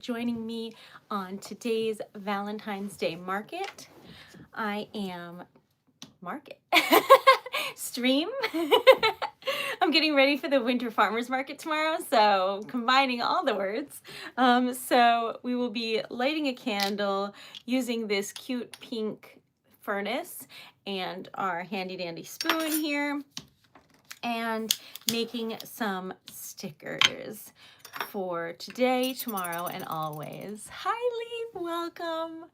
Joining me on today's Valentine's Day market. I am stream. I'm getting ready for the winter farmers market tomorrow, so combining all the words. So we will be lighting a candle using this cute pink furnace and our handy dandy spoon here, and making some stickers for today, tomorrow, and always. Hi, Leaf, welcome.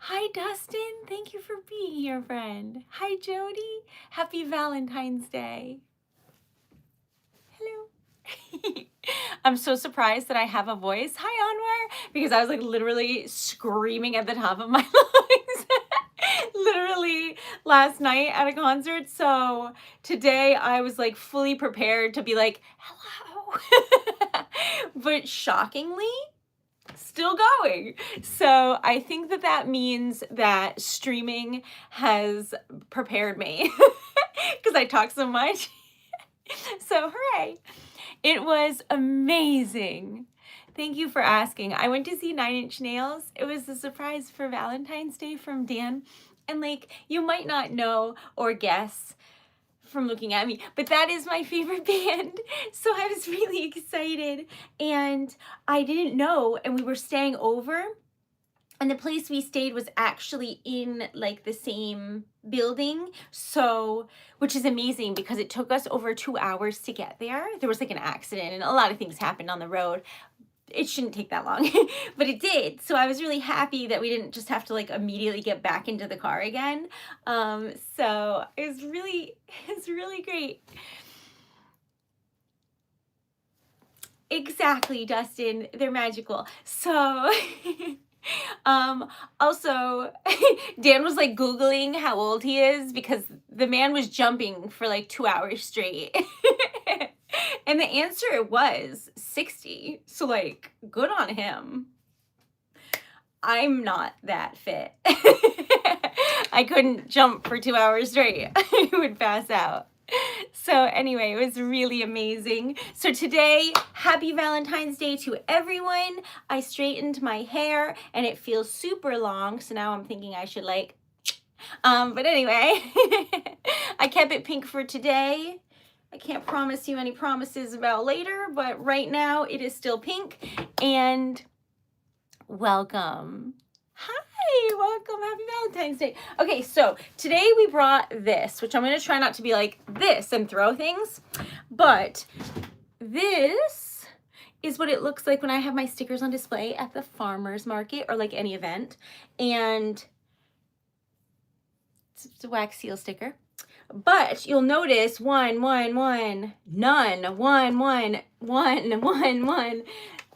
Hi, Dustin, thank you for being here, friend. Hi, Jody, happy Valentine's Day. Hello. I'm so surprised that I have a voice. Hi, Anwar, because I was like literally screaming at the top of my lungs. Literally last night at a concert. So today I was like fully prepared to be like, hello. But shockingly, still going. So I think that means that streaming has prepared me because I talk so much. So hooray. It was amazing. Thank you for asking. I went to see 9 Inch Nails. It was a surprise for Valentine's Day from Dan. And like, you might not know or guess from looking at me, but that is my favorite band. So I was really excited, and I didn't know, and we were staying over, and the place we stayed was actually in like the same building. So, which is amazing because it took us over 2 hours to get there. There was like an accident and a lot of things happened on the road. It shouldn't take that long, but it did. So I was really happy that we didn't just have to like immediately get back into the car again. So it was really great. Exactly, Dustin, they're magical. So also Dan was like Googling how old he is because the man was jumping for like 2 hours straight. And the answer was 60. So like, good on him. I'm not that fit. I couldn't jump for 2 hours straight. I would pass out. So anyway, it was really amazing. So today, happy Valentine's Day to everyone. I straightened my hair and it feels super long. So now I'm thinking I should like, but anyway, I kept it pink for today. I can't promise you any promises about later, but right now it is still pink. And welcome. Hi, welcome. Happy Valentine's Day. Okay, so today we brought this, which I'm going to try not to be like this and throw things, but this is what it looks like when I have my stickers on display at the farmer's market or like any event. And it's a wax seal sticker. But you'll notice 1, 1, 1, none, 1, 1, 1, 1, 1.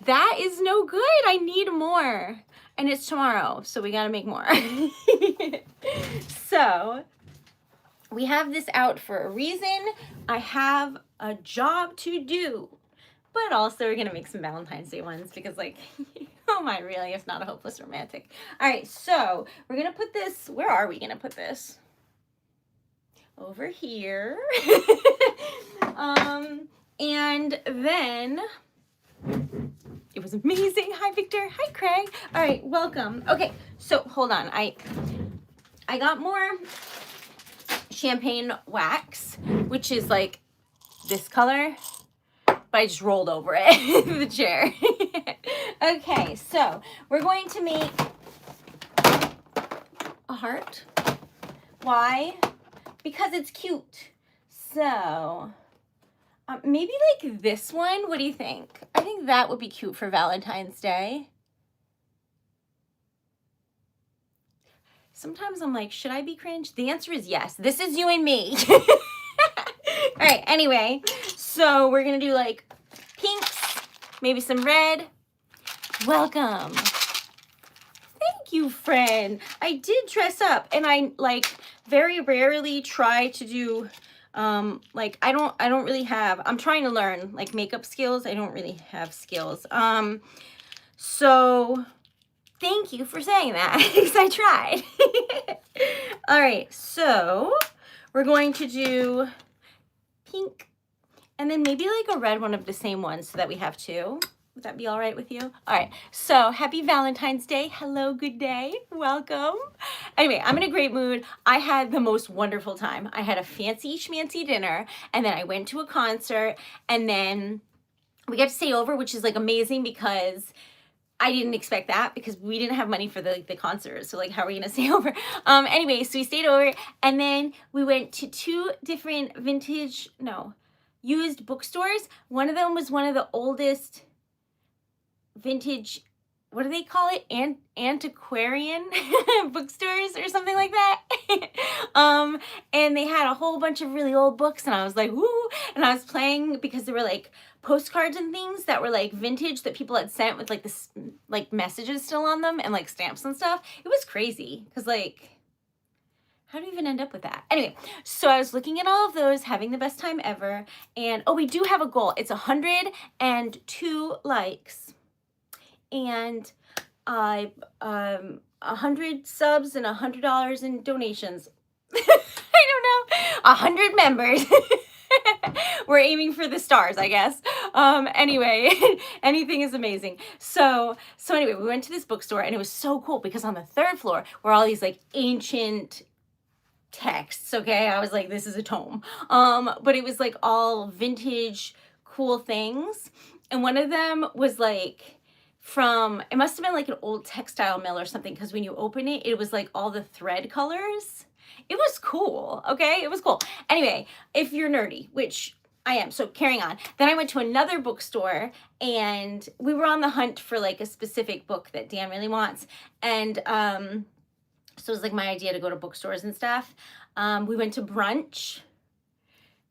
That is no good. I need more. And it's tomorrow, so we gotta make more. So we have this out for a reason. I have a job to do. But also we're gonna make some Valentine's Day ones because like, oh my, really, it's not a hopeless romantic. All right, so we're gonna put this, where are we gonna put this? Over here. And then it was amazing. Hi, Victor. Hi, Craig. All right, welcome. Okay, so hold on. I got more champagne wax, which is like this color, but I just rolled over it in the chair. Okay, so we're going to make a heart. Why? Because it's cute. So maybe like this one. What do you think? I think that would be cute for Valentine's Day. Sometimes I'm like, should I be cringe? The answer is yes. This is you and me. All right, anyway, so we're gonna do like pinks, maybe some red. Welcome. Thank you, friend. I did dress up, and I like very rarely try to do like I don't really have, I'm trying to learn like makeup skills. I don't really have skills. So thank you for saying that because I tried. All right, so we're going to do pink and then maybe like a red one of the same ones so that we have two. Would that be all right with you? All right. So happy Valentine's Day. Hello, good day. Welcome. Anyway, I'm in a great mood. I had the most wonderful time. I had a fancy schmancy dinner, and then I went to a concert, and then we got to stay over, which is like amazing because I didn't expect that because we didn't have money for the concert. So like, how are we gonna stay over? Anyway, so we stayed over, and then we went to two different used bookstores. One of them was one of the oldest vintage, what do they call it? Antiquarian bookstores or something like that. And they had a whole bunch of really old books, and I was like, woo! And I was playing because there were like postcards and things that were like vintage that people had sent with like this like messages still on them and like stamps and stuff. It was crazy because like, how do you even end up with that? Anyway, so I was looking at all of those, having the best time ever. And oh, we do have a goal. It's 102 likes. And 100 subs and $100 in donations. I don't know. 100 members. We're aiming for the stars, I guess. Anyway, anything is amazing. So anyway, we went to this bookstore, and it was so cool because on the third floor were all these like ancient texts. Okay, I was like, this is a tome. But it was like all vintage, cool things, and one of them was like it must have been like an old textile mill or something, because when you open it, it was like all the thread colors. It was cool, okay? It was cool. Anyway, if you're nerdy, which I am, so carrying on. Then I went to another bookstore, and we were on the hunt for like a specific book that Dan really wants. And so it was like my idea to go to bookstores and stuff. We went to brunch.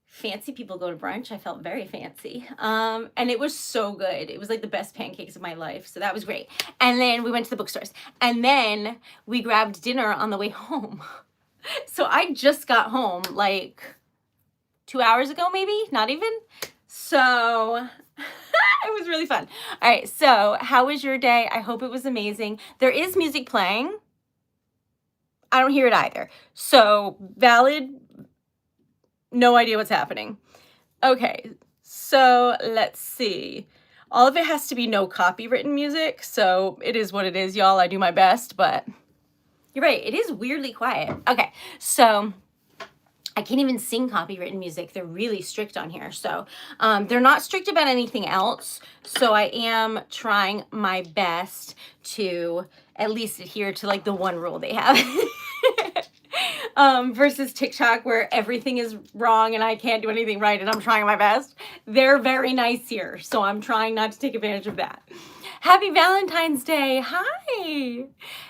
Fancy people go to brunch. I felt very fancy. And it was so good. It was like the best pancakes of my life. So that was great. And then we went to the bookstores. And then we grabbed dinner on the way home. So I just got home like 2 hours ago, maybe, not even. So it was really fun. All right. So how was your day? I hope it was amazing. There is music playing. I don't hear it either. So valid. No idea what's happening. Okay, so let's see. All of it has to be no copywritten music, so it is what it is, y'all. I do my best, but you're right. It is weirdly quiet. Okay, so I can't even sing copywritten music. They're really strict on here. So they're not strict about anything else. So I am trying my best to at least adhere to like the one rule they have. Versus TikTok, where everything is wrong and I can't do anything right and I'm trying my best. They're very nice here, so I'm trying not to take advantage of that. Happy Valentine's Day. Hi.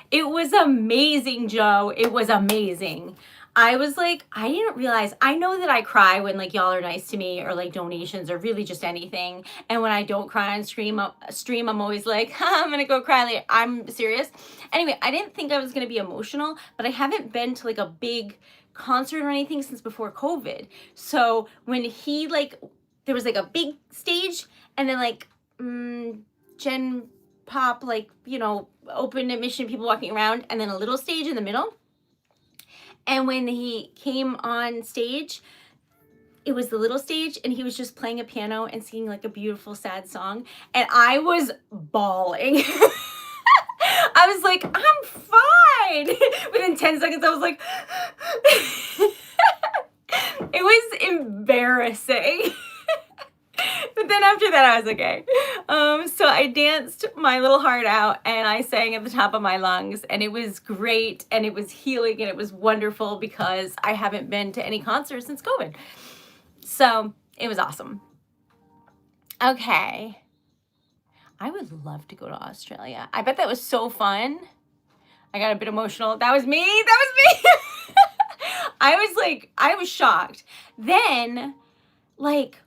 It was amazing, Joe. It was amazing. I was like, I didn't realize, I know that I cry when like y'all are nice to me or like donations or really just anything. And when I don't cry on stream, I'm always like, I'm going to go cry. Like, I'm serious. Anyway, I didn't think I was going to be emotional, but I haven't been to like a big concert or anything since before COVID. So when he like, there was like a big stage and then like Gen Pop, like, you know, open admission, people walking around, and then a little stage in the middle. And when he came on stage, it was the little stage, and he was just playing a piano and singing like a beautiful, sad song. And I was bawling. I was like, I'm fine. Within 10 seconds, I was like, it was embarrassing. But then after that, I was okay. So I danced my little heart out, and I sang at the top of my lungs, and it was great, and it was healing, and it was wonderful because I haven't been to any concerts since COVID. So it was awesome. Okay. I would love to go to Australia. I bet that was so fun. I got a bit emotional. That was me. That was me. I was shocked. Then, like,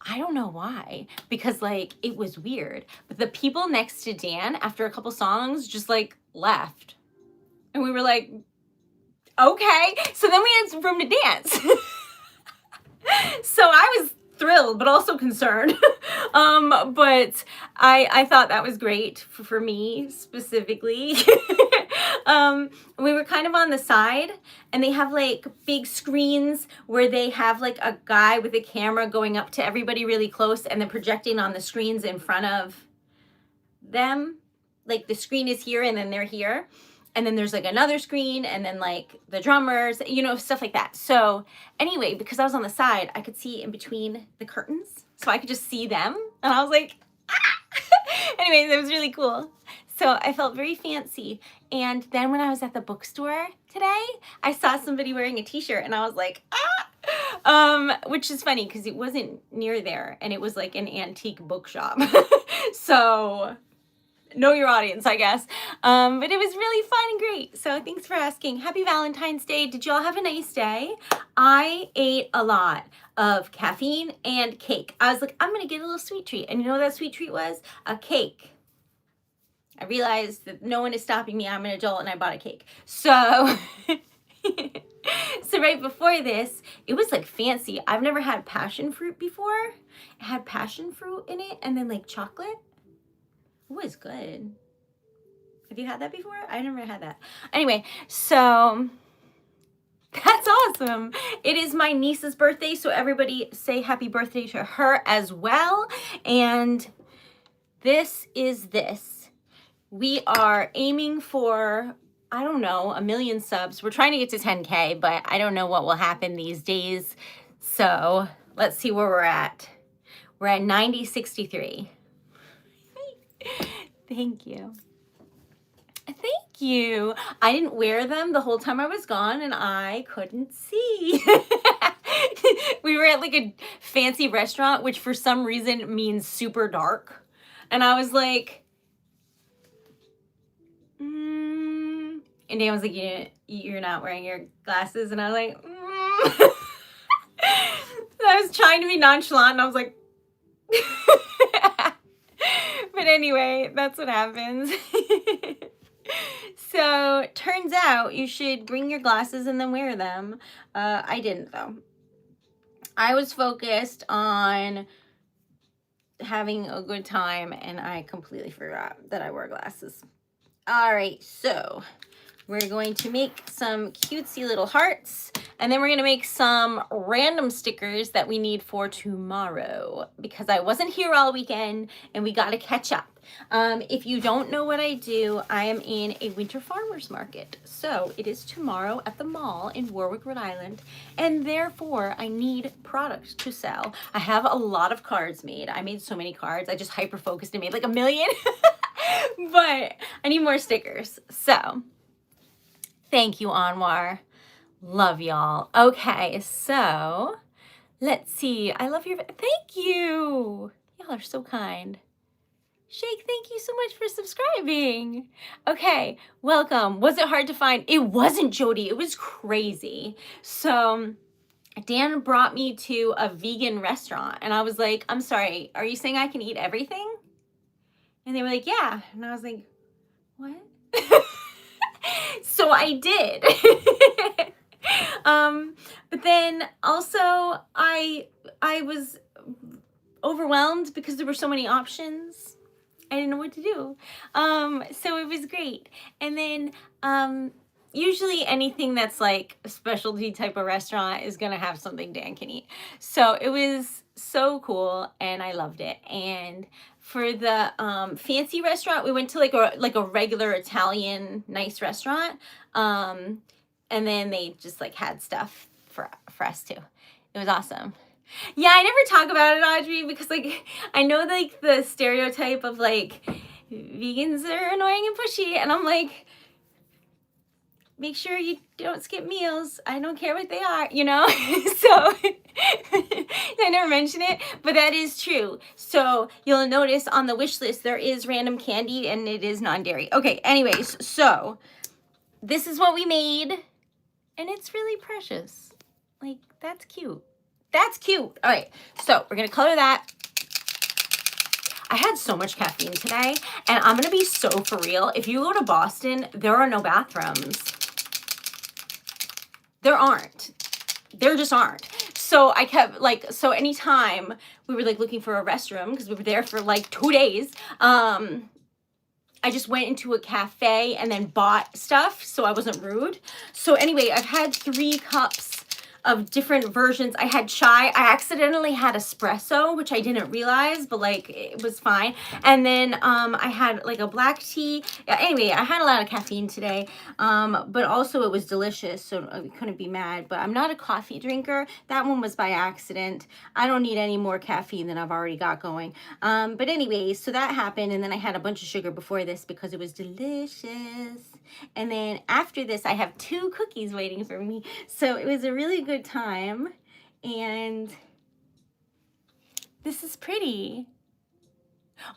I don't know why, because like it was weird, but the people next to Dan after a couple songs just like left, and we were like, okay. So then we had some room to dance. So I was thrilled, but also concerned. But I thought that was great for me specifically. We were kind of on the side, and they have like big screens where they have like a guy with a camera going up to everybody really close and then projecting on the screens in front of them, like the screen is here and then they're here. And then there's like another screen and then like the drummers, you know, stuff like that. So anyway, because I was on the side, I could see in between the curtains. So I could just see them. And I was like, ah! Anyways, it was really cool. So I felt very fancy. And then when I was at the bookstore today, I saw somebody wearing a t-shirt and I was like, ah! Which is funny because it wasn't near there and it was like an antique bookshop. So know your audience, I guess. But it was really fun and great. So thanks for asking. Happy Valentine's Day. Did y'all have a nice day? I ate a lot of caffeine and cake. I was like, I'm going to get a little sweet treat. And you know what that sweet treat was? A cake. I realized that no one is stopping me. I'm an adult and I bought a cake. So, so right before this, it was like fancy. I've never had passion fruit before. It had passion fruit in it and then like chocolate. It was good. Have you had that before? I never had that. Anyway, so that's awesome. It is my niece's birthday, so everybody say happy birthday to her as well. And this is this. We are aiming for, I don't know, 1 million subs. We're trying to get to 10K, but I don't know what will happen these days. So let's see where we're at. We're at 9063. Thank you. Thank you. I didn't wear them the whole time I was gone and I couldn't see. We were at like a fancy restaurant, which for some reason means super dark. And I was like, and Dan was like, you're not wearing your glasses. And I was like, I was trying to be nonchalant and I was like, but anyway, that's what happens. So turns out you should bring your glasses and then wear them. I didn't though. I was focused on having a good time and I completely forgot that I wore glasses. All right, so we're going to make some cutesy little hearts and then we're going to make some random stickers that we need for tomorrow because I wasn't here all weekend and we got to catch up. If you don't know what I do, I am in a winter farmers market. So it is tomorrow at the mall in Warwick, Rhode Island, and therefore I need products to sell. I have a lot of cards made. I made so many cards. I just hyper-focused and made like 1 million, but I need more stickers. So thank you, Anwar. Love y'all. Okay, so let's see. I love your, thank you. Y'all are so kind. Shake, thank you so much for subscribing. Okay, welcome. Was it hard to find? It wasn't, Jody. It was crazy. So Dan brought me to a vegan restaurant and I was like, I'm sorry, are you saying I can eat everything? And they were like, yeah. And I was like, what? So I did. But then also I was overwhelmed because there were so many options. I didn't know what to do. So it was great. And then usually anything that's like a specialty type of restaurant is gonna have something Dan can eat. So it was so cool and I loved it. And for the fancy restaurant, we went to like a regular Italian nice restaurant. And then they just like had stuff for us too. It was awesome. Yeah, I never talk about it, Audrey, because like I know like the stereotype of like vegans are annoying and pushy, and I'm like, make sure you don't skip meals. I don't care what they are, you know? So I never mention it, but that is true. So you'll notice on the wish list there is random candy and it is non-dairy. Okay, anyways, so this is what we made and it's really precious. Like, that's cute. That's cute. All right, so we're gonna color that. I had so much caffeine today, and I'm gonna be so for real. If you go to Boston, there are no bathrooms. There aren't. There just aren't. So I kept like, so anytime we were like looking for a restroom, because we were there for like 2 days, I just went into a cafe and then bought stuff so I wasn't rude. So anyway, I've had 3 cups of different versions. I had chai. I accidentally had espresso, which I didn't realize, but like it was fine. And then I had like a black tea. Yeah, anyway, I had a lot of caffeine today, but also it was delicious, so I couldn't be mad. But I'm not a coffee drinker. That one was by accident. I don't need any more caffeine than I've already got going. But anyway, so that happened, and then I had a bunch of sugar before this because it was delicious. And then after this, I have 2 cookies waiting for me. So it was a really good time. And this is pretty.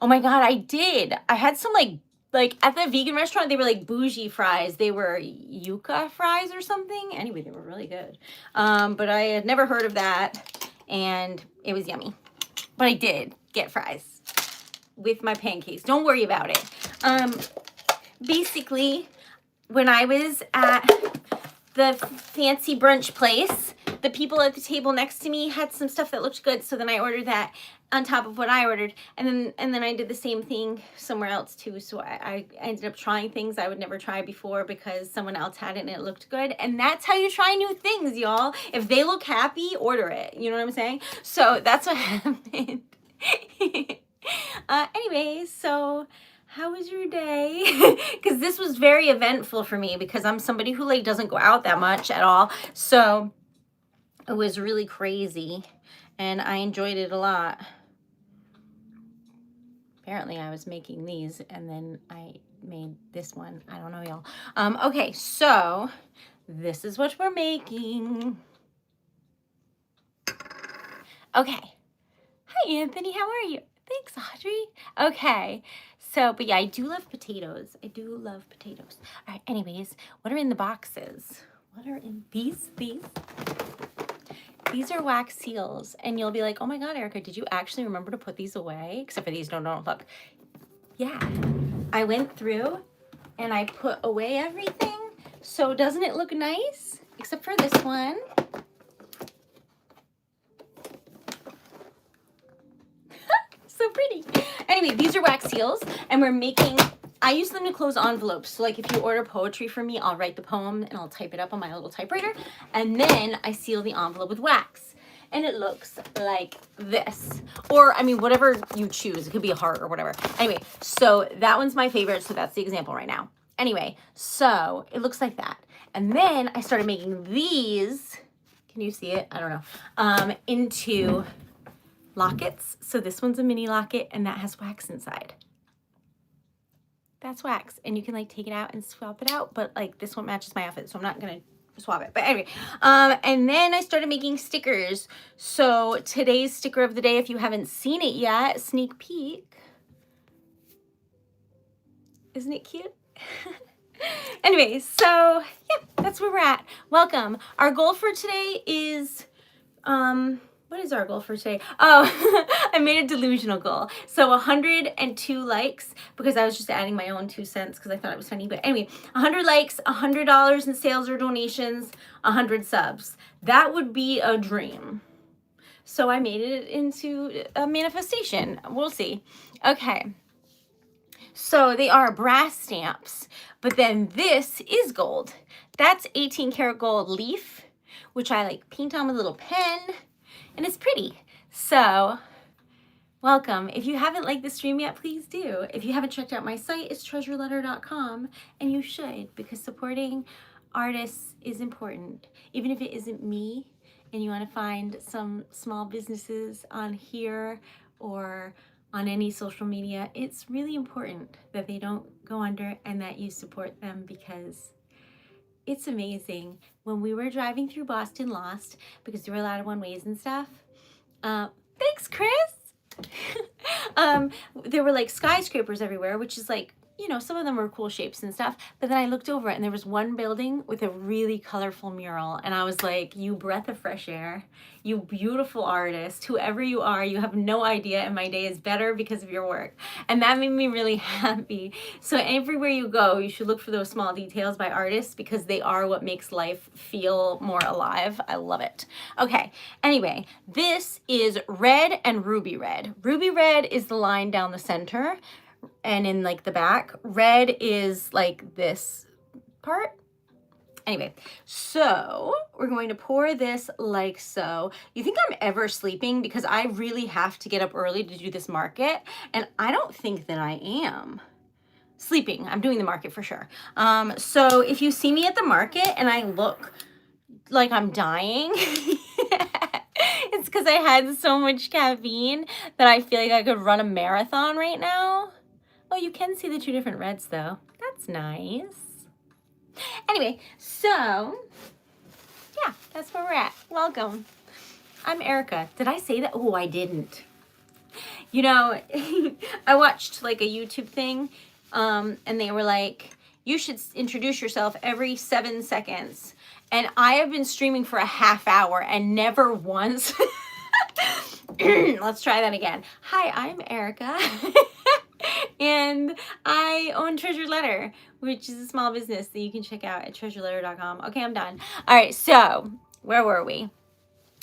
Oh my God, I did. I had some like at the vegan restaurant, they were like bougie fries. They were yuca fries or something. Anyway, they were really good. But I had never heard of that, and it was yummy. But I did get fries with my pancakes. Don't worry about it. Basically, when I was at the fancy brunch place, the people at the table next to me had some stuff that looked good, so then I ordered that on top of what I ordered, and then I did the same thing somewhere else too. So I ended up trying things I would never try before because someone else had it and it looked good. And that's how you try new things, y'all. If they look happy, order it. You know what I'm saying? So that's what happened. Anyway, so how was your day? Because this was very eventful for me because I'm somebody who like doesn't go out that much at all. So it was really crazy and I enjoyed it a lot. Apparently I was making these and then I made this one. I don't know, y'all. Okay, so this is what we're making. Okay. Hi, Anthony. How are you? Thanks, Audrey. Okay. So, but yeah, I do love potatoes. I do love potatoes. All right, anyways, what are in the boxes? What are in these? These are wax seals. And you'll be like, oh my God, Erica, did you actually remember to put these away? Except for these, don't look. Yeah. I went through and I put away everything. So doesn't it look nice? Except for this one. So pretty. Anyway, these are wax seals and we're making, I use them to close envelopes. So like if you order poetry from me, I'll write the poem and I'll type it up on my little typewriter. And then I seal the envelope with wax. And it looks like this. Or, I mean, whatever you choose. It could be a heart or whatever. Anyway, so that one's my favorite. So that's the example right now. Anyway, so it looks like that. And then I started making these. Can you see it? I don't know. Into lockets. So this one's a mini locket and that has wax inside. That's wax. And you can like take it out and swap it out. But like this one matches my outfit. So I'm not going to swap it. But anyway, and then I started making stickers. So today's sticker of the day, if you haven't seen it yet, sneak peek. Isn't it cute? Anyway, so yeah, that's where we're at. Welcome. Our goal for today is, what is our goal for today? Oh, I made a delusional goal. So 102 likes, because I was just adding my own 2 cents because I thought it was funny. But anyway, 100 likes, $100 in sales or donations, 100 subs. That would be a dream. So I made it into a manifestation. We'll see. Okay. So they are brass stamps, but then this is gold. That's 18 karat gold leaf, which I like paint on with a little pen. And it's pretty. So welcome. If you haven't liked the stream yet, please do. If you haven't checked out my site, it's TreasuredLetter.com, and you should, because supporting artists is important. Even if it isn't me and you want to find some small businesses on here or on any social media, it's really important that they don't go under and that you support them, because it's amazing. When we were driving through Boston Lost, because there were a lot of one-ways and stuff. Thanks, Chris! There were like skyscrapers everywhere, which is like, you know, some of them were cool shapes and stuff. But then I looked over it and there was one building with a really colorful mural. And I was like, you breath of fresh air, you beautiful artist, whoever you are, you have no idea. And my day is better because of your work. And that made me really happy. So everywhere you go, you should look for those small details by artists, because they are what makes life feel more alive. I love it. Okay. Anyway, this is red and ruby red. Ruby red is the line down the center. And in like the back, red is like this part, Anyway, so we're going to pour this like so. You think I'm ever sleeping? Because I really have to get up early to do this market, and I don't think that I am sleeping. I'm doing the market for sure. So if you see me at the market and I look like I'm dying, it's because I had so much caffeine that I feel like I could run a marathon right now. Oh, you can see the two different reds though. That's nice. Anyway, so yeah, that's where we're at. Welcome. I'm Erica. Did I say that? Oh, I didn't. You know, I watched like a YouTube thing, and they were like, you should introduce yourself every 7 seconds. And I have been streaming for a half hour and never once. Let's try that again. Hi, I'm Erica. And I own TreasuredLetter, which is a small business that you can check out at TreasuredLetter.com. Okay, I'm done. All right, so where were we?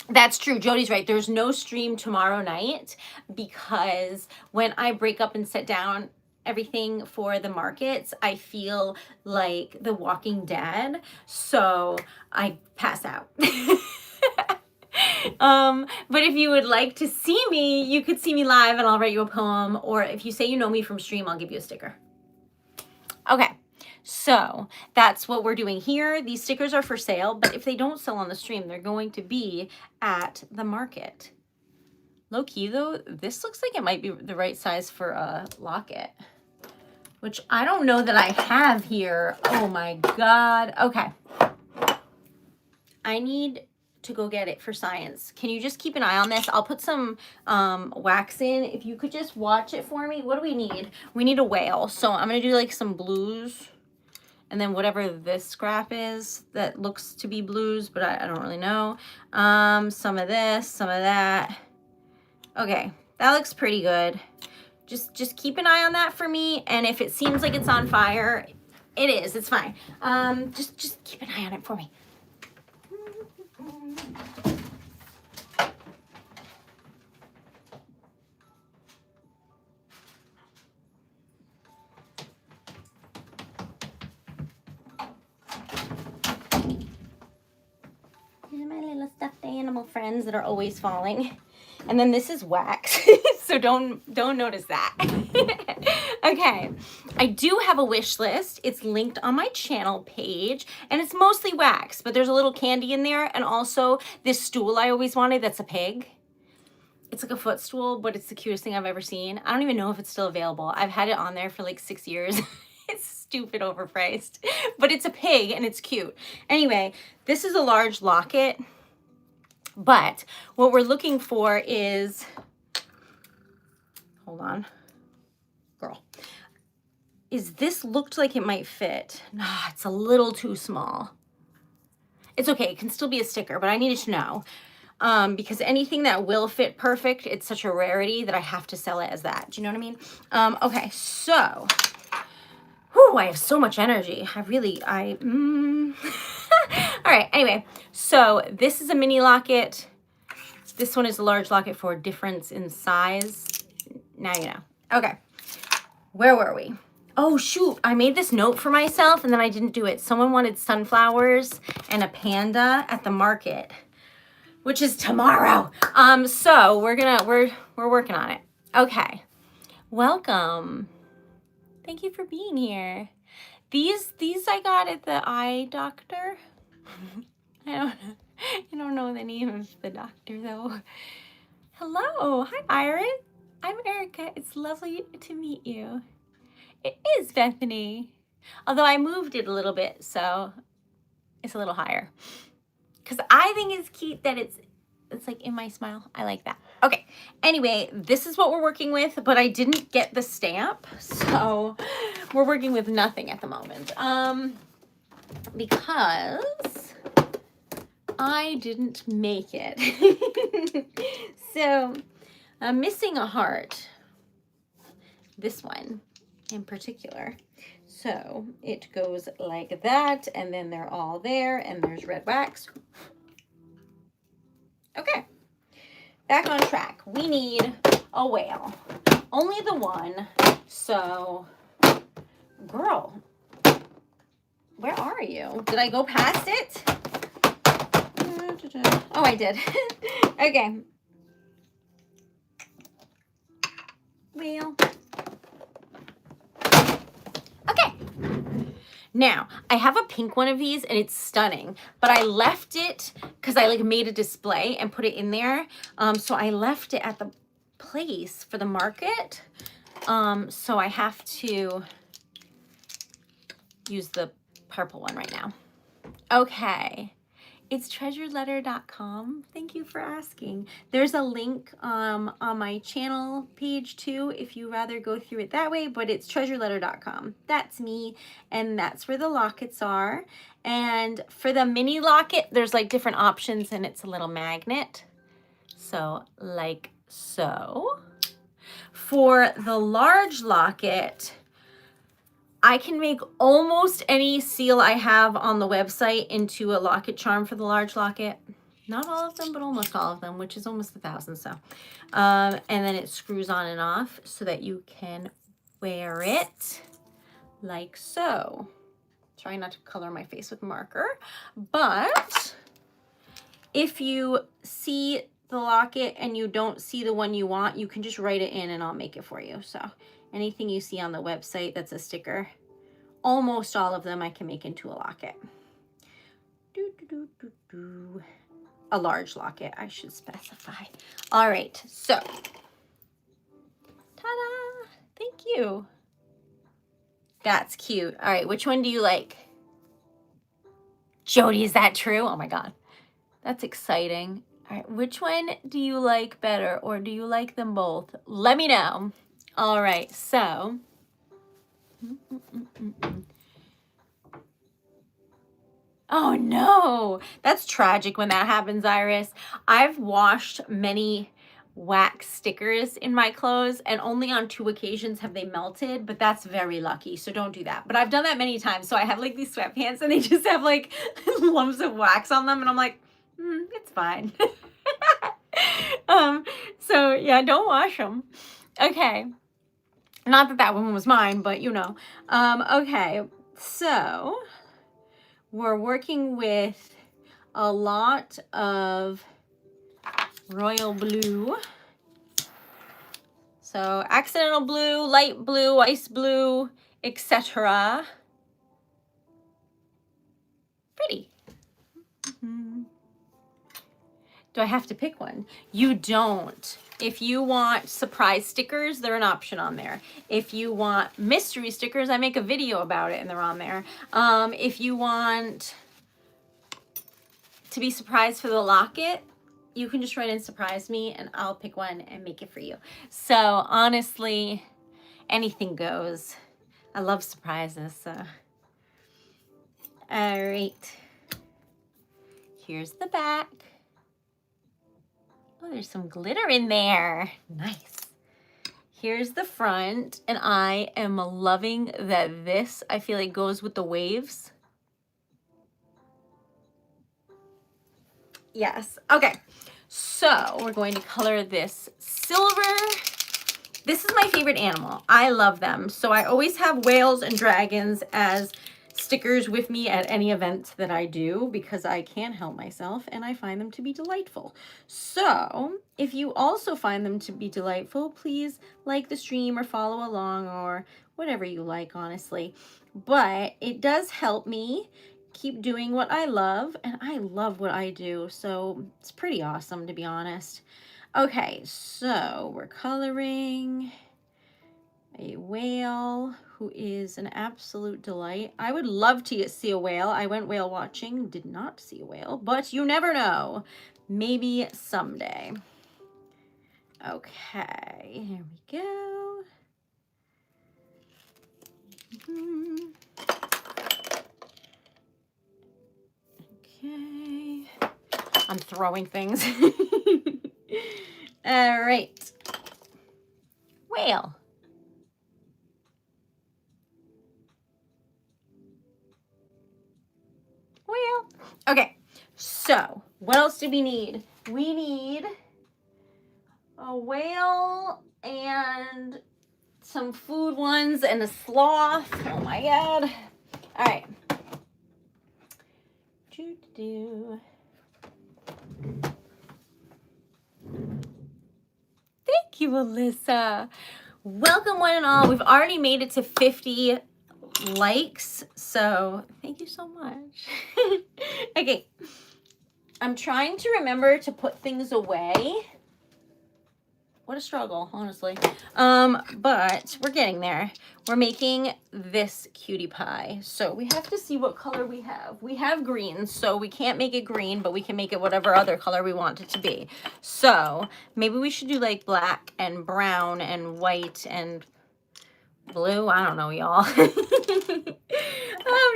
That's true. Jody's right. There's no stream tomorrow night because when I break up and set down everything for the markets, I feel like The Walking Dead, so I pass out. But if you would like to see me, you could see me live and I'll write you a poem, or if you say you know me from stream, I'll give you a sticker. Okay, so that's what we're doing here. These stickers are for sale, but if they don't sell on the stream, they're going to be at the market. Low key though, this looks like it might be the right size for a locket, which I don't know that I have here. Oh my God. Okay. I need to go get it for science. Can you just keep an eye on this? I'll put some wax in. If you could just watch it for me. What do we need? We need a whale. So I'm going to do like some blues. And then whatever this scrap is that looks to be blues, but I don't really know. Some of this, some of that. Okay, that looks pretty good. Just keep an eye on that for me. And if it seems like it's on fire, it is. It's fine. Just keep an eye on it for me. My little stuffed animal friends that are always falling. And then this is wax, so don't notice that. Okay, I do have a wish list. It's linked on my channel page, and it's mostly wax, but there's a little candy in there, and also this stool I always wanted that's a pig. It's like a footstool, but it's the cutest thing I've ever seen. I don't even know if it's still available. I've had it on there for like 6 years. It's stupid overpriced, but it's a pig and it's cute. Anyway, this is a large locket, but what we're looking for is, hold on, girl, is this looked like it might fit. Nah, it's a little too small. It's okay, it can still be a sticker, but I needed to know. Because anything that will fit perfect, it's such a rarity that I have to sell it as that. Do you know what I mean? Okay, so, whew, I have so much energy. All right, anyway, so this is a mini locket. This one is a large locket for difference in size. Now you know. Okay, where were we? Oh, shoot, I made this note for myself and then I didn't do it. Someone wanted sunflowers and a panda at the market, which is tomorrow. So we're working on it. Okay, welcome. Thank you for being here. These I got at the eye doctor. I don't know the name of the doctor though. Hello, hi Iris. I'm Erica. It's lovely to meet you. It is Bethany. Although I moved it a little bit, so it's a little higher. Because I think it's cute that it's like in my smile. I like that. Okay. Anyway, this is what we're working with, but I didn't get the stamp. So we're working with nothing at the moment. Because I didn't make it. So I'm missing a heart. This one in particular. So it goes like that, and then they're all there, and there's red wax. Okay, back on track. We need a whale. Only the one. So, girl, Where are you? Did I go past it? Oh, I did. Okay. Well. Okay. Now, I have a pink one of these and it's stunning, but I left it because I like made a display and put it in there. So I left it at the place for the market. So I have to use the purple one right now. Okay. It's TreasuredLetter.com. Thank you for asking. There's a link on my channel page too if you rather go through it that way, but it's TreasuredLetter.com. That's me, and that's where the lockets are. And for the mini locket, there's like different options, and it's a little magnet. So like so. For the large locket, I can make almost any seal I have on the website into a locket charm for the large locket. Not all of them, but almost all of them, which is almost 1,000. So, and then it screws on and off so that you can wear it like so. Try not to color my face with marker, but if you see the locket and you don't see the one you want, you can just write it in and I'll make it for you. So anything you see on the website that's a sticker, almost all of them I can make into a locket. A large locket, I should specify. All right, so ta-da! Thank you. That's cute. All right, which one do you like? Jody, is that true? Oh my God, that's exciting. All right, which one do you like better, or do you like them both? Let me know. All right, so. Oh no, that's tragic when that happens, Iris. I've washed many wax stickers in my clothes and only on 2 occasions have they melted, but that's very lucky, so don't do that. But I've done that many times, so I have like these sweatpants and they just have like lumps of wax on them and I'm like, it's fine. So yeah, don't wash them. Okay. Not that that one was mine, but you know. Okay, so we're working with a lot of royal blue. So accidental blue, light blue, ice blue, etc. Pretty. Do I have to pick one? You don't. If you want surprise stickers, they're an option on there. If you want mystery stickers, I make a video about it and they're on there. If you want to be surprised for the locket, you can just write in surprise me and I'll pick one and make it for you. So honestly, anything goes. I love surprises. So. All right. Here's the back. Oh, there's some glitter in there. Nice. Here's the front, and I am loving that this, I feel like, goes with the waves. Yes. Okay. So we're going to color this silver. This is my favorite animal. I love them. So I always have whales and dragons as stickers with me at any event that I do because I can't help myself and I find them to be delightful. So if you also find them to be delightful, please like the stream or follow along or whatever you like, honestly. But it does help me keep doing what I love, and I love what I do, so it's pretty awesome, to be honest. Okay, so we're coloring a whale who is an absolute delight. I would love to see a whale. I went whale watching, did not see a whale, but you never know. Maybe someday. Okay, here we go. Okay. I'm throwing things. All right. Whale. Whale. Okay, so what else do we need? We need a whale and some food ones and a sloth. Oh my God. All right. Thank you, Alyssa. Welcome, one and all. We've already made it to 50 likes, so thank you so much. Okay, I'm trying to remember to put things away. What a struggle, honestly. But we're getting there. We're making this cutie pie. So we have to see what color we have. We have green, so we can't make it green, but we can make it whatever other color we want it to be. So maybe we should do like black and brown and white and blue. I don't know, y'all. I'm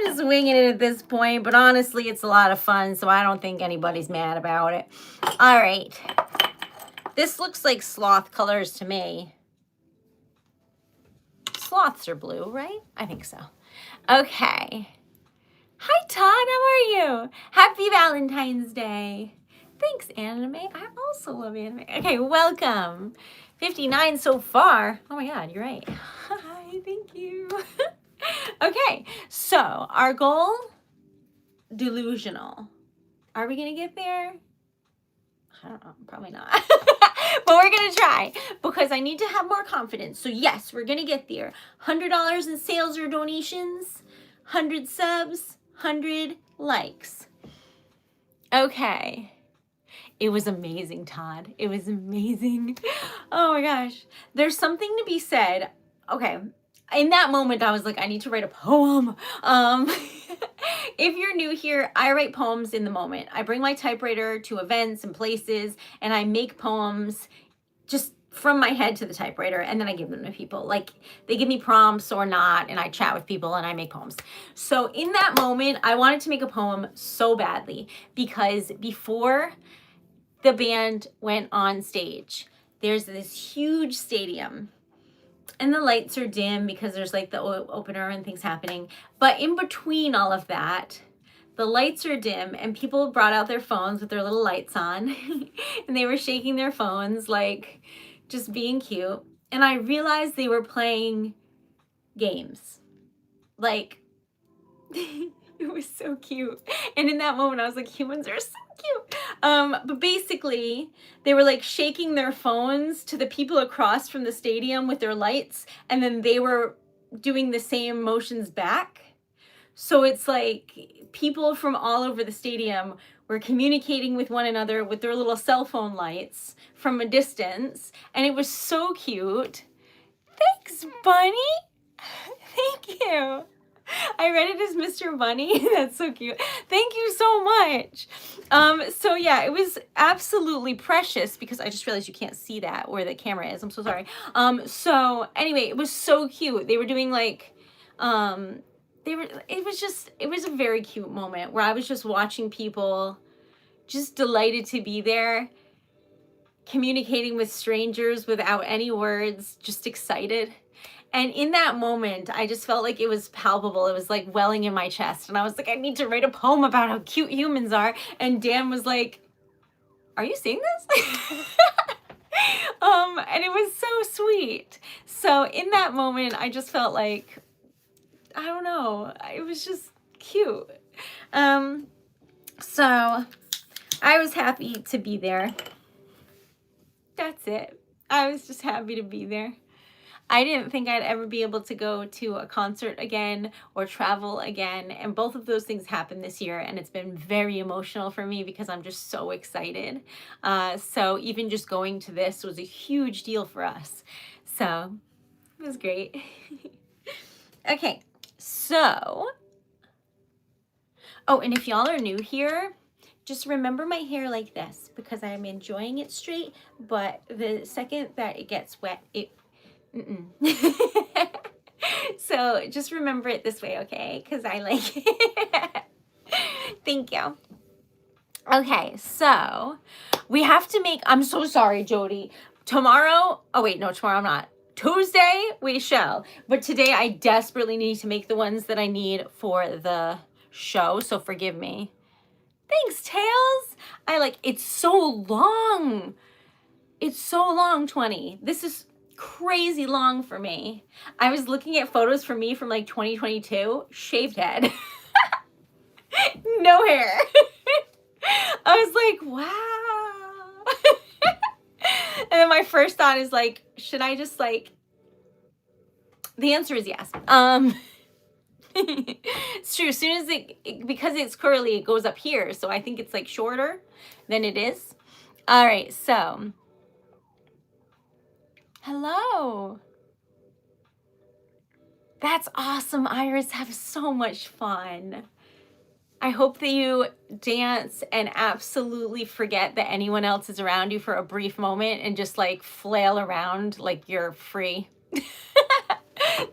just winging it at this point, but honestly, it's a lot of fun, so I don't think anybody's mad about it. All right. This looks like sloth colors to me. Sloths are blue, right? I think so. Okay. Hi, Todd. How are you? Happy Valentine's Day. Thanks, anime. I also love anime. Okay, welcome. 59 so far. Oh my God, you're right. Hi, thank you. Okay, so our goal, delusional. Are we going to get there? I don't know, probably not. But we're going to try because I need to have more confidence. So yes, we're going to get there. $100 in sales or donations, 100 subs, 100 likes. Okay. It was amazing, Todd. It was amazing. Oh my gosh. There's something to be said. Okay. In that moment, I was like, I need to write a poem. If you're new here, I write poems in the moment. I bring my typewriter to events and places, and I make poems just from my head to the typewriter, and then I give them to people. Like, they give me prompts or not, and I chat with people, and I make poems. So in that moment, I wanted to make a poem so badly, because before the band went on stage, there's this huge stadium, and the lights are dim because there's like the opener and things happening. But in between all of that, the lights are dim and people brought out their phones with their little lights on and they were shaking their phones, like just being cute. And I realized they were playing games. Like, it was so cute. And in that moment, I was like, humans are so cute. But basically, they were like shaking their phones to the people across from the stadium with their lights, and then they were doing the same motions back. So it's like people from all over the stadium were communicating with one another with their little cell phone lights from a distance, and it was so cute. Thanks, Bunny. Thank you. I read it as Mr. Bunny. That's so cute. Thank you so much. So yeah, it was absolutely precious because I just realized you can't see that where the camera is. I'm so sorry. So anyway, it was so cute. They were doing like, it was a very cute moment where I was just watching people just delighted to be there, communicating with strangers without any words, just excited. And in that moment, I just felt like it was palpable. It was like welling in my chest. And I was like, I need to write a poem about how cute humans are. And Dan was like, are you seeing this? And it was so sweet. So in that moment, I just felt like, I don't know, it was just cute. So I was happy to be there. That's it. I was just happy to be there. I didn't think I'd ever be able to go to a concert again or travel again. And both of those things happened this year. And it's been very emotional for me because I'm just so excited. So even just going to this was a huge deal for us. So it was great. Okay, so, oh, and if y'all are new here, just remember my hair like this because I'm enjoying it straight. But the second that it gets wet, it so just remember it this way, okay? Because I like it. Thank you. Okay, so we have to make, I'm so sorry, Jody. Tomorrow, oh wait, no, tomorrow I'm not. Tuesday, we shall. But today I desperately need to make the ones that I need for the show, so forgive me. Thanks, Tails. It's so long. It's so long, 20. This is crazy long for me. I was looking at photos for me from like 2022, shaved head. No hair. I was like, wow. And then my first thought is like, should I just like, the answer is yes. It's true. As soon as because it's curly, it goes up here. So I think it's like shorter than it is. All right. So, hello. That's awesome, Iris. Have so much fun. I hope that you dance and absolutely forget that anyone else is around you for a brief moment and just like flail around like you're free.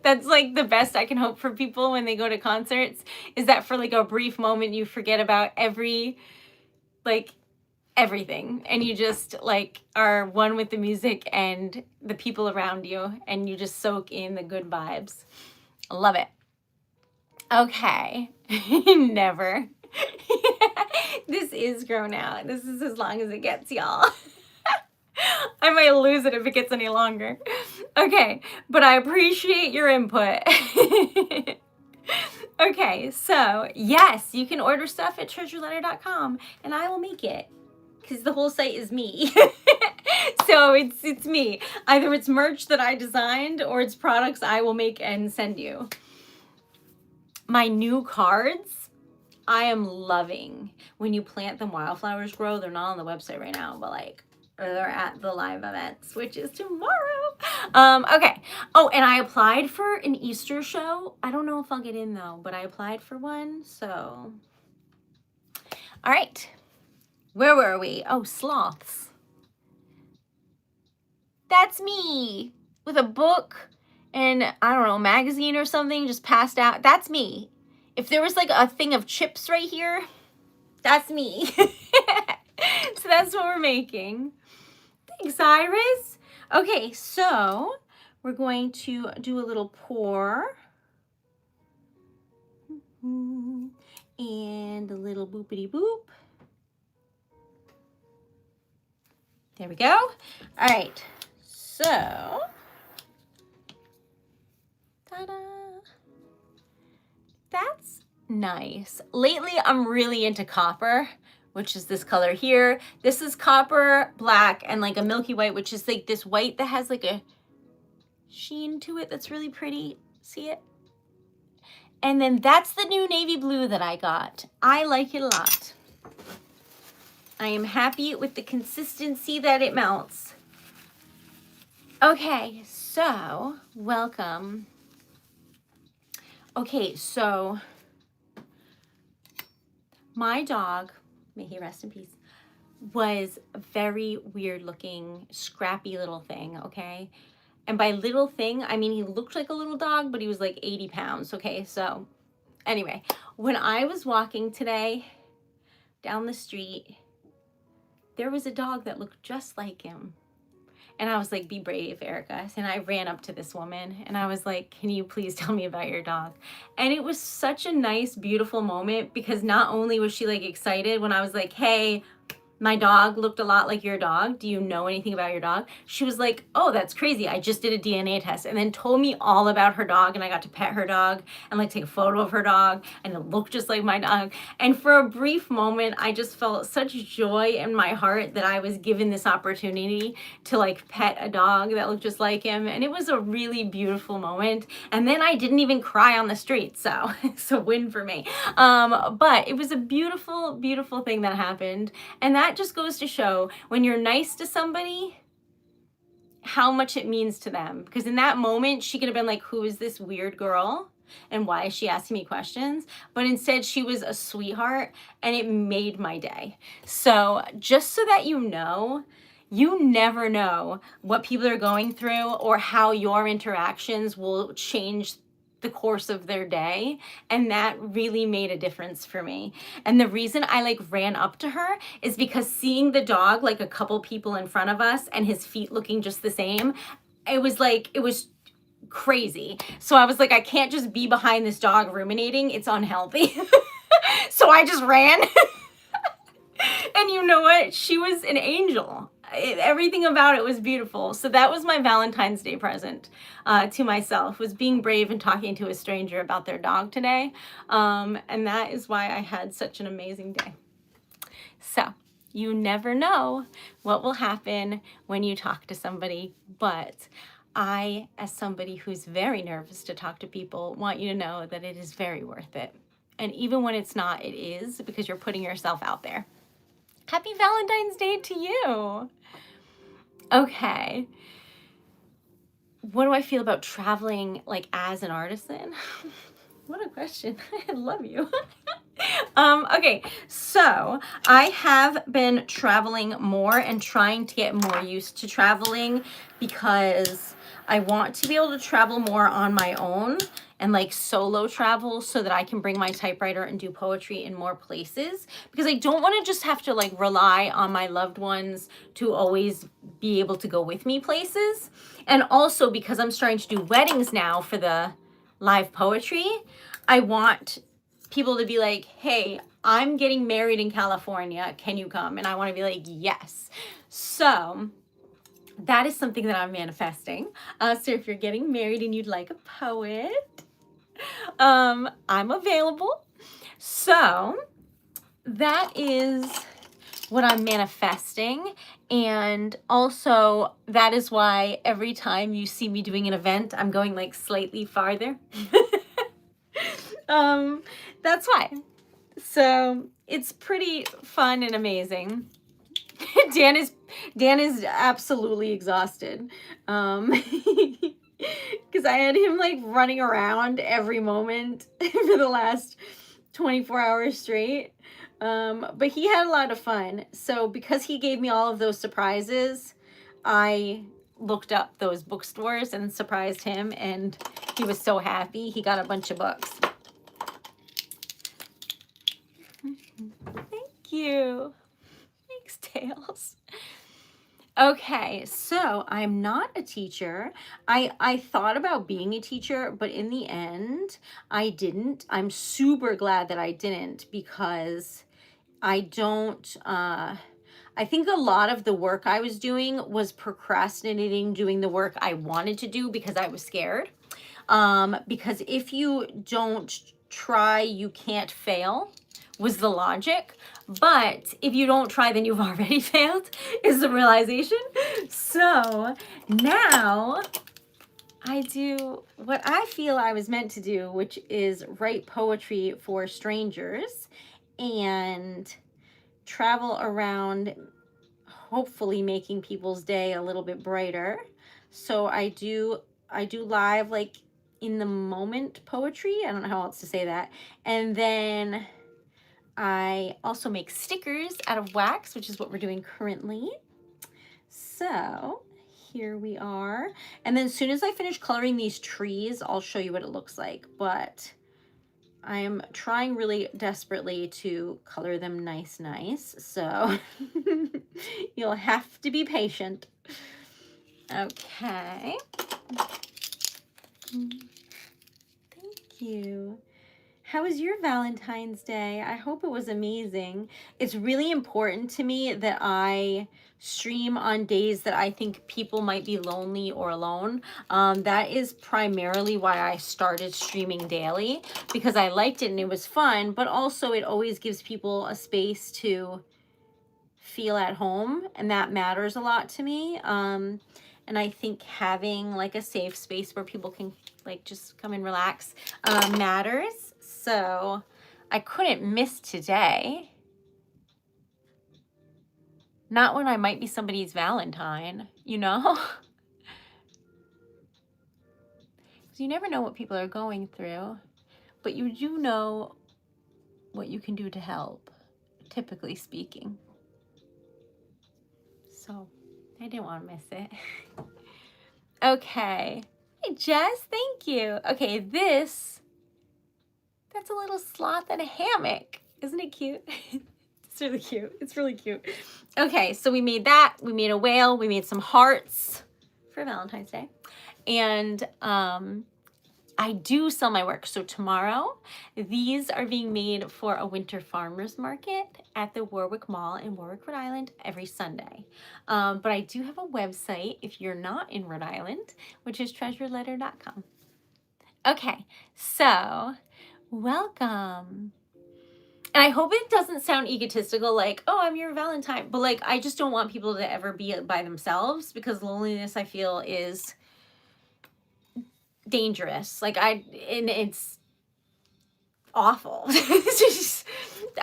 That's like the best I can hope for people when they go to concerts, is that for like a brief moment you forget about everything, and you just like are one with the music and the people around you, and you just soak in the good vibes. I love it. Okay. Never. This is grown out. This is as long as it gets, y'all. I might lose it if it gets any longer. Okay, but I appreciate your input. Okay, so yes, you can order stuff at TreasuredLetter.com and I will make it, because the whole site is me. So it's me. Either it's merch that I designed or it's products I will make and send you. My new cards, I am loving. When you plant them, wildflowers grow. They're not on the website right now, but like they're at the live events, which is tomorrow. Okay. Oh, and I applied for an Easter show. I don't know if I'll get in though, but I applied for one. So, all right. Where were we? Oh, sloths. That's me with a book and I don't know, magazine or something just passed out. That's me. If there was like a thing of chips right here, that's me. So that's what we're making. Thanks, Iris. Okay, so we're going to do a little pour. And a little boopity boop. There we go. All right, so ta-da. That's nice. Lately, I'm really into copper, which is this color here. This is copper, black, and like a milky white, which is like this white that has like a sheen to it that's really pretty. See it? And then that's the new navy blue that I got. I like it a lot. I am happy with the consistency that it melts. Okay, so welcome. Okay, so my dog, may he rest in peace, was a very weird looking, scrappy little thing, okay? And by little thing, I mean he looked like a little dog, but he was like 80 pounds, okay? So anyway, when I was walking today down the street, there was a dog that looked just like him. And I was like, be brave, Erica. And I ran up to this woman and I was like, can you please tell me about your dog? And it was such a nice, beautiful moment, because not only was she like excited when I was like, hey, my dog looked a lot like your dog. Do you know anything about your dog? She was like, oh, that's crazy. I just did a DNA test, and then told me all about her dog, and I got to pet her dog and like take a photo of her dog, and it looked just like my dog. And for a brief moment, I just felt such joy in my heart that I was given this opportunity to like pet a dog that looked just like him. And it was a really beautiful moment. And then I didn't even cry on the street. So it's a win for me. But it was a beautiful, beautiful thing that happened. And that just goes to show, when you're nice to somebody, how much it means to them. Because in that moment, she could have been like, who is this weird girl? And why is she asking me questions? But instead, she was a sweetheart, and it made my day. So just so that you never know what people are going through or how your interactions will change the course of their day. And that really made a difference for me. And the reason I like ran up to her is because seeing the dog like a couple people in front of us and his feet looking just the same, it was crazy. So I was like, I can't just be behind this dog ruminating. It's unhealthy. So I just ran. And you know what? She was an angel. everything about it was beautiful. So that was my Valentine's Day present to myself, was being brave and talking to a stranger about their dog today. And that is why I had such an amazing day. So you never know what will happen when you talk to somebody, but I, as somebody who's very nervous to talk to people, want you to know that it is very worth it. And even when it's not, it is, because you're putting yourself out there. Happy Valentine's Day to you. Okay. What do I feel about traveling like as an artisan? What a question. I love you. Okay, so I have been traveling more and trying to get more used to traveling because I want to be able to travel more on my own and like solo travel so that I can bring my typewriter and do poetry in more places, because I don't want to just have to like rely on my loved ones to always be able to go with me places. And also because I'm starting to do weddings now for the live poetry, I want people to be like, hey, I'm getting married in California. Can you come? And I want to be like, yes. So that is something that I'm manifesting. So if you're getting married and you'd like a poet, I'm available. So that is what I'm manifesting. And also that is why every time you see me doing an event, I'm going like slightly farther. That's why. So it's pretty fun and amazing. Dan is absolutely exhausted. Because I had him like running around every moment for the last 24 hours straight. But he had a lot of fun. So because he gave me all of those surprises, I looked up those bookstores and surprised him, and he was so happy. He got a bunch of books. Thank you. Thanks, Tails. Okay, so I'm not a teacher. I thought about being a teacher, but in the end, I didn't. I'm super glad that I didn't, because I don't, I think a lot of the work I was doing was procrastinating doing the work I wanted to do because I was scared. Because if you don't try, you can't fail, was the logic. But if you don't try, then you've already failed, is the realization. So now I do what I feel I was meant to do, which is write poetry for strangers and travel around, hopefully making people's day a little bit brighter. So I do live like in the moment poetry. I don't know how else to say that. And then I also make stickers out of wax, which is what we're doing currently. So here we are. And then as soon as I finish coloring these trees, I'll show you what it looks like. But I'm trying really desperately to color them nice. So you'll have to be patient. Okay. Thank you. How was your Valentine's Day? I hope it was amazing. It's really important to me that I stream on days that I think people might be lonely or alone. That is primarily why I started streaming daily, because I liked it and it was fun, but also it always gives people a space to feel at home, and that matters a lot to me. And I think having like a safe space where people can like just come and relax matters. So I couldn't miss today. Not when I might be somebody's Valentine, you know? Because you never know what people are going through, but you do know what you can do to help, typically speaking. So I didn't want to miss it. Okay. Hey, Jess, thank you. Okay, that's a little sloth in a hammock. Isn't it cute? It's really cute. It's really cute. Okay, so we made that. We made a whale. We made some hearts for Valentine's Day. And I do sell my work. So tomorrow, these are being made for a winter farmers market at the Warwick Mall in Warwick, Rhode Island every Sunday. But I do have a website if you're not in Rhode Island, which is TreasuredLetter.com. Okay, so welcome. And I hope it doesn't sound egotistical, like, oh, I'm your Valentine. But like, I just don't want people to ever be by themselves, because loneliness, I feel, is dangerous. Like, and it's awful. It's just,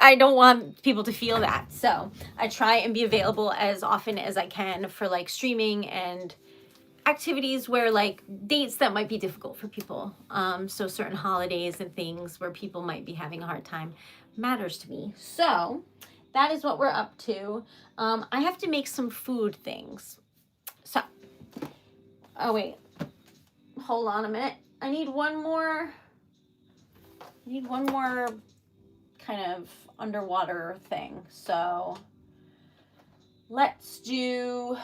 I don't want people to feel that. So I try and be available as often as I can for like streaming and activities where like dates that might be difficult for people. So certain holidays and things where people might be having a hard time matters to me. So that is what we're up to. I have to make some food things. So, oh wait, hold on a minute. I need one more kind of underwater thing. So let's do,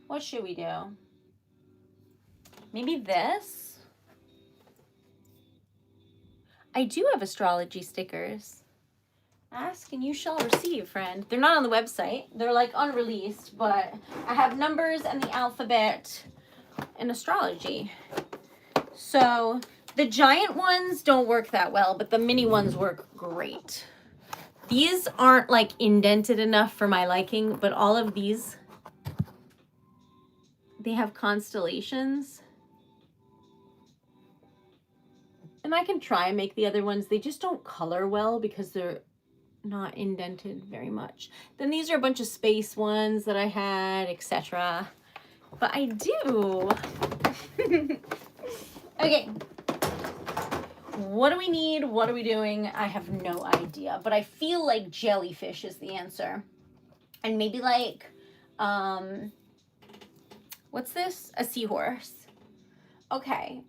what should we do? Maybe this? I do have astrology stickers. Ask and you shall receive, friend. They're not on the website. They're like unreleased, but I have numbers and the alphabet and astrology. So the giant ones don't work that well, but the mini ones work great. These aren't like indented enough for my liking, but all of these, they have constellations. And I can try and make the other ones. They just don't color well because they're not indented very much. Then these are a bunch of space ones that I had, etc. But I do. Okay. What do we need? What are we doing? I have no idea, but I feel like jellyfish is the answer. And maybe like, what's this? A seahorse. Okay.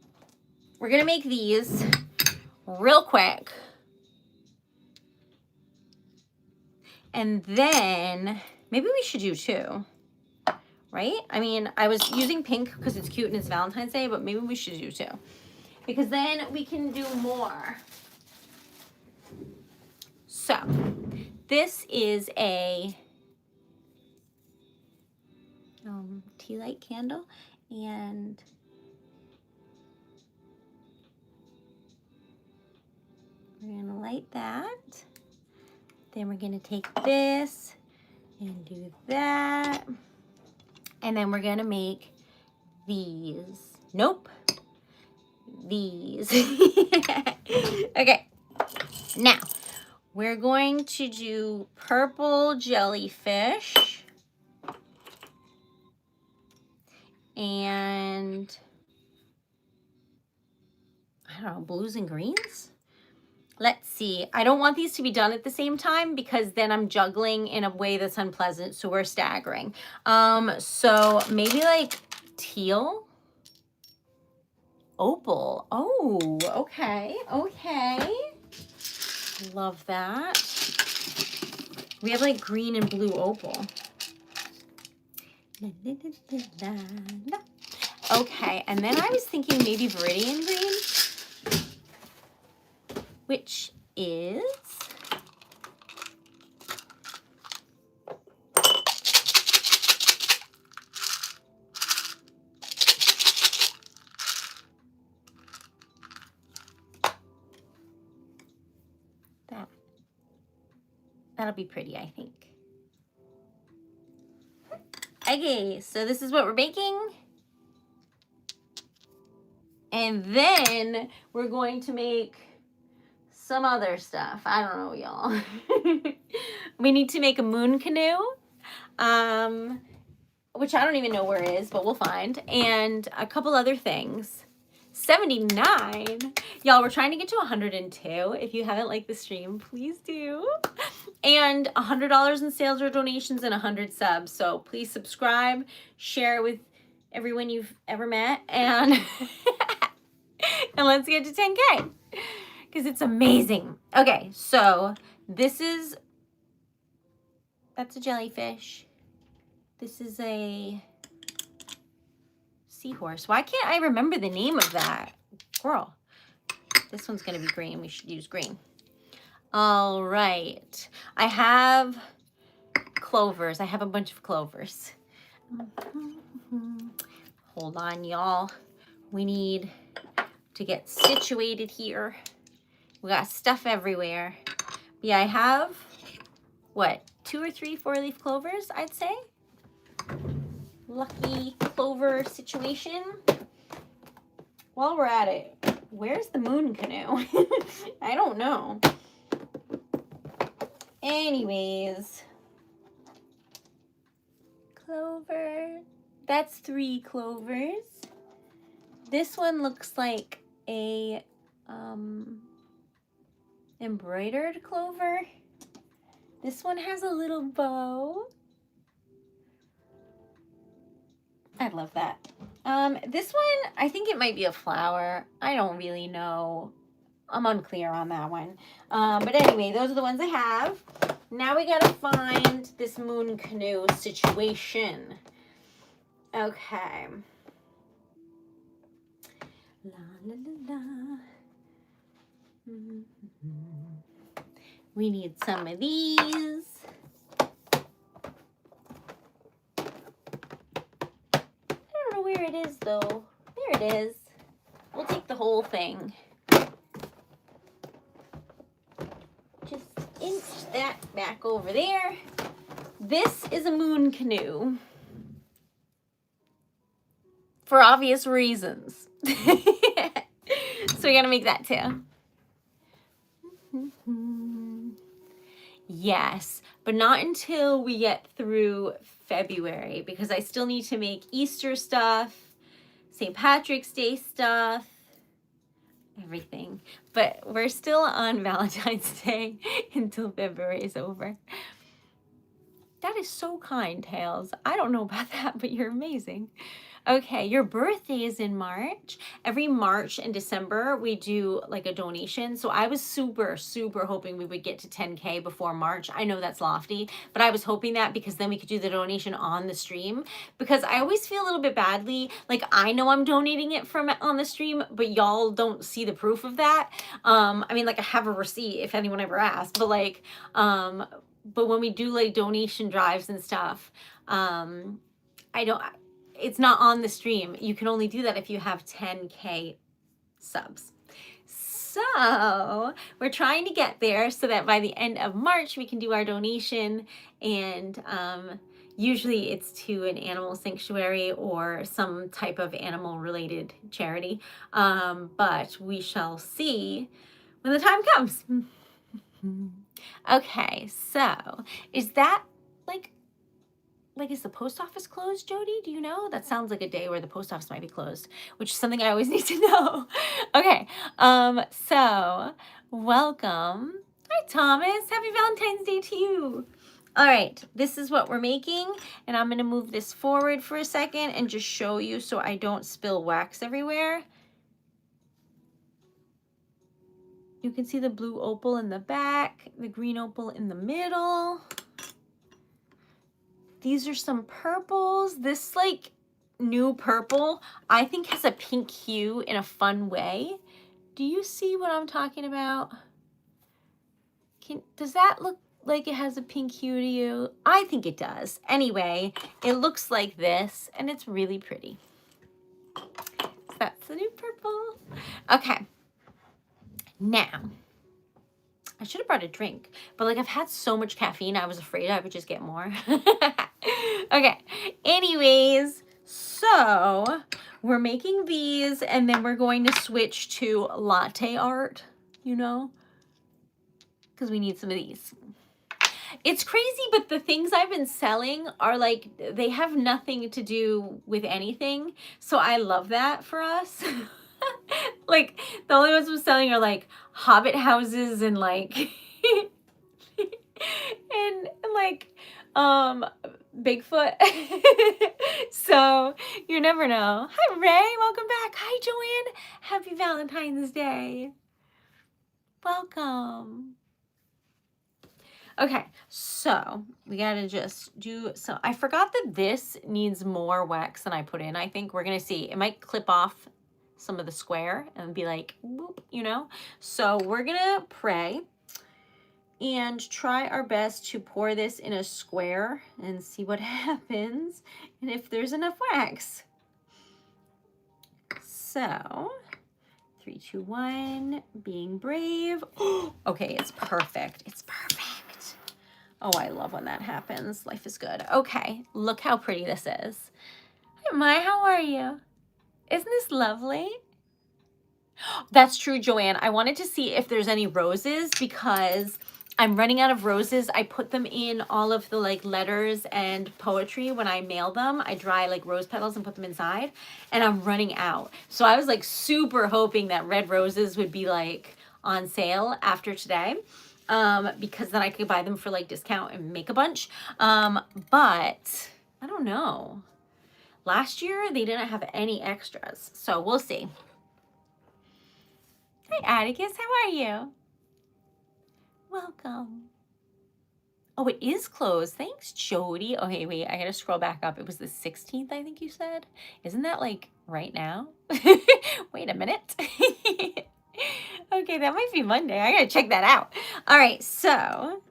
We're gonna make these real quick. And then maybe we should do two, right? I mean, I was using pink because it's cute and it's Valentine's Day, but maybe we should do two, because then we can do more. So this is a tea light candle, and we're gonna light that. Then we're gonna take this and do that. And then we're gonna make these. Nope. These. Okay. Now, we're going to do purple jellyfish. And I don't know, blues and greens? Let's see. I don't want these to be done at the same time because then I'm juggling in a way that's unpleasant. So we're staggering. So maybe like teal, opal. Oh, okay. Okay. Love that. We have like green and blue opal. Okay. And then I was thinking maybe viridian green, which is that. That'll be pretty, I think. Okay, so this is what we're making. And then we're going to make some other stuff. I don't know, y'all. We need to make a moon canoe, which I don't even know where it is, but we'll find. And a couple other things. 79. Y'all, we're trying to get to 102. If you haven't liked the stream, please do. And $100 in sales or donations and 100 subs. So please subscribe, share it with everyone you've ever met, and and let's get to 10K because it's amazing. Okay, so that's a jellyfish. This is a seahorse. Why can't I remember the name of that? Girl, this one's going to be green. We should use green. All right. I have clovers. I have a bunch of clovers. Hold on, y'all. We need to get situated here. We got stuff everywhere. Yeah, I have, what, 2 or 3 4-leaf clovers, I'd say. Lucky clover situation. While we're at it, where's the moon canoe? I don't know. Anyways. Clover. That's 3 clovers. This one looks like a embroidered clover. This one has a little bow. I love that. This one, I think it might be a flower. I don't really know. I'm unclear on that one. But anyway, those are the ones I have. Now we gotta find this moon canoe situation. Okay. La la la la. We need some of these. I don't know where it is though. There it is. We'll take the whole thing. Just inch that back over there. This is a moon canoe. For obvious reasons. So we gotta make that too. Yes, but not until we get through February, because I still need to make Easter stuff, St. Patrick's Day stuff, everything. But we're still on Valentine's Day until February is over. That is so kind, Tails. I don't know about that, but you're amazing. Okay, your birthday is in March. Every March and December, we do like a donation. So I was super, super hoping we would get to 10K before March. I know that's lofty, but I was hoping that because then we could do the donation on the stream. Because I always feel a little bit badly. Like I know I'm donating it from on the stream, but y'all don't see the proof of that. I mean, like I have a receipt if anyone ever asked, but like, but when we do like donation drives and stuff, it's not on the stream. You can only do that if you have 10K subs. So we're trying to get there so that by the end of March, we can do our donation. And usually it's to an animal sanctuary or some type of animal related charity. But we shall see when the time comes. Okay, so is that like, is the post office closed, Jody? Do you know? That sounds like a day where the post office might be closed, which is something I always need to know. Okay, so welcome. Hi, Thomas. Happy Valentine's Day to you. All right, this is what we're making, and I'm gonna move this forward for a second and just show you so I don't spill wax everywhere. You can see the blue opal in the back, the green opal in the middle. These are some purples. This like new purple, I think has a pink hue in a fun way. Do you see what I'm talking about? Does that look like it has a pink hue to you? I think it does. Anyway, it looks like this and it's really pretty. So that's the new purple. Okay. Now, I should have brought a drink, but like I've had so much caffeine, I was afraid I would just get more. Okay, anyways, so we're making these and then we're going to switch to latte art, you know, because we need some of these. It's crazy, but the things I've been selling are like, they have nothing to do with anything. So I love that for us. Like the only ones I'm selling are like hobbit houses and like and like Bigfoot. So you never know. Hi Ray, welcome back. Hi Joanne, happy Valentine's Day. Welcome. Okay, so we gotta just do, so I forgot that this needs more wax than I put in. I think we're gonna see. It might clip off some of the square and be like, whoop, you know? So we're gonna pray and try our best to pour this in a square and see what happens and if there's enough wax. So 3, 2, 1, being brave. Okay, it's perfect. It's perfect. Oh, I love when that happens. Life is good. Okay, look how pretty this is. Hi, Mai, how are you? Isn't this lovely? That's true, Joanne. I wanted to see if there's any roses because I'm running out of roses. I put them in all of the like letters and poetry when I mail them. I dry like rose petals and put them inside, and I'm running out. So I was like super hoping that red roses would be like on sale after today, because then I could buy them for like discount and make a bunch. But I don't know. Last year they didn't have any extras, so we'll see. Hi, Atticus. How are you? Welcome. Oh, it is closed. Thanks, Jody. Okay, wait. I gotta scroll back up. It was the 16th, I think you said. Isn't that like right now? Wait a minute. Okay, that might be Monday. I gotta check that out. All right, so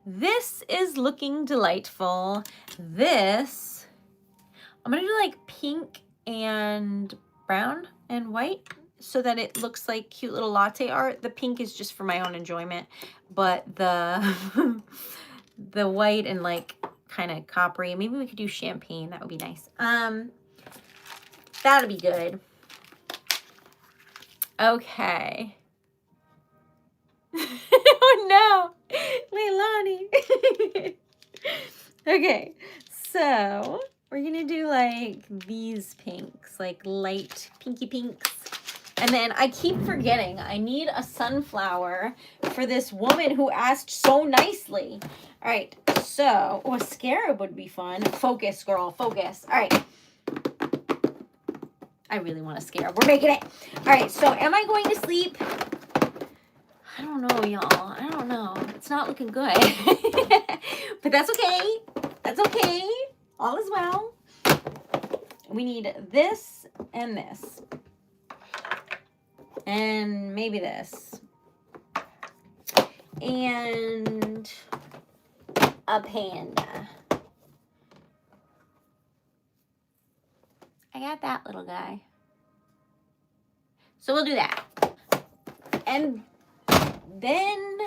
this is looking delightful. This, I'm gonna do like pink and brown and white, so that it looks like cute little latte art. The pink is just for my own enjoyment, but the the white and like kind of coppery, maybe we could do champagne. That would be nice. That'll be good. Okay. Oh no, Leilani. Okay, so we're gonna do like these pinks, like light pinky pinks. And then I keep forgetting, I need a sunflower for this woman who asked so nicely. All right, so, oh, a scarab would be fun. Focus, girl, focus. All right. I really want a scarab. We're making it. All right, so am I going to sleep? I don't know, y'all. I don't know. It's not looking good. But that's okay. That's okay. All is well. We need this and this. And maybe this. And a panda. I got that little guy. So we'll do that. And then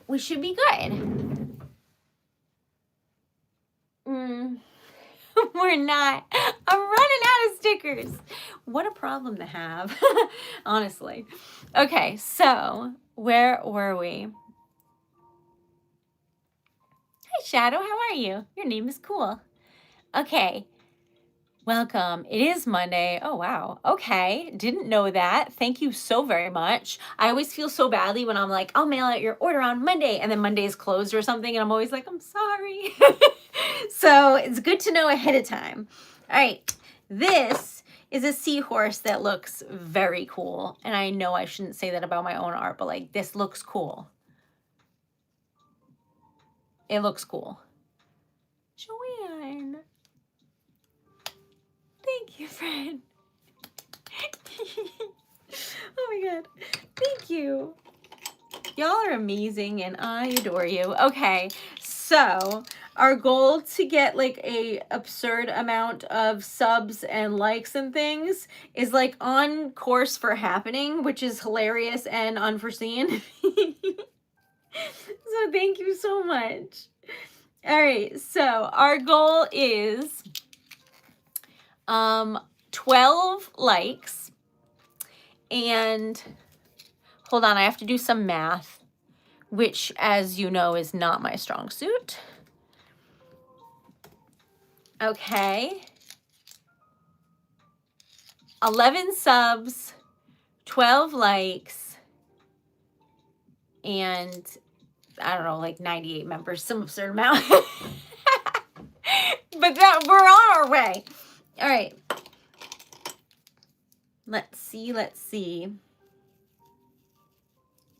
we should be good. We're not. I'm running out of stickers. What a problem to have, honestly. Okay, so where were we? Hi, Shadow. How are you? Your name is cool. Okay. Welcome. It is Monday. Oh, wow. Okay. Didn't know that. Thank you so very much. I always feel so badly when I'm like, I'll mail out your order on Monday, and then Monday is closed or something, and I'm always like, I'm sorry. So it's good to know ahead of time. All right. This is a seahorse that looks very cool. And I know I shouldn't say that about my own art, but like, this looks cool. It looks cool. Joanne. Thank you, friend. Oh my God. Thank you. Y'all are amazing and I adore you. Okay, so our goal to get like a absurd amount of subs and likes and things is like on course for happening, which is hilarious and unforeseen. So thank you so much. All right, so our goal is 12 likes, and hold on, I have to do some math, which, as you know, is not my strong suit. Okay. 11 subs, 12 likes, and I don't know, like 98 members, some absurd amount. But that we're on our way. All right. Let's see.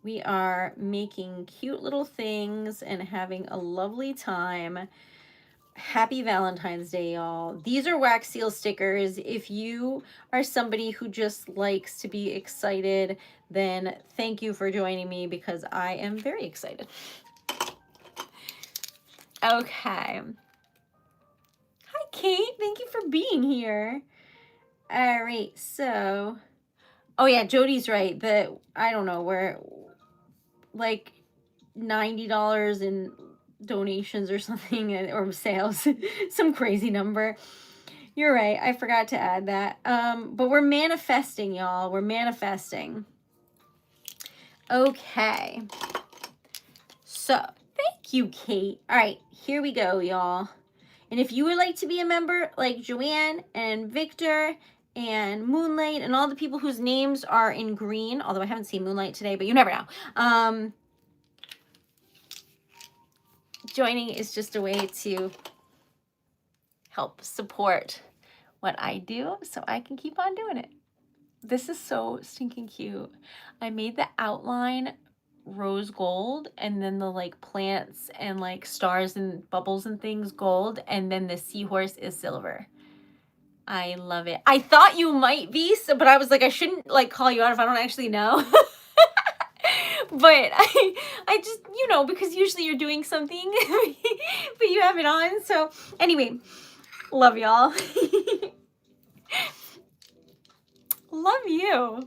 We are making cute little things and having a lovely time. Happy Valentine's Day, y'all. These are wax seal stickers. If you are somebody who just likes to be excited, then thank you for joining me because I am very excited. Okay. Hi, Kate. Thank you for being here. All right, so... Oh, yeah, Jody's right. I don't know, we're like $90 in donations or something, or sales. Some crazy number. You're right. I forgot to add that. But we're manifesting, y'all. We're manifesting. Okay. So, thank you, Kate. All right, here we go, y'all. And if you would like to be a member, like Joanne and Victor and Moonlight and all the people whose names are in green, although I haven't seen Moonlight today, but you never know. Joining is just a way to help support what I do so I can keep on doing it. This is so stinking cute. I made the outline rose gold, and then the like plants and like stars and bubbles and things gold, and then the seahorse is silver. I love it. I thought you might be, but I was like, I shouldn't like call you out if I don't actually know. But I just, you know, because usually you're doing something, but you have it on. So anyway, love y'all. Love you.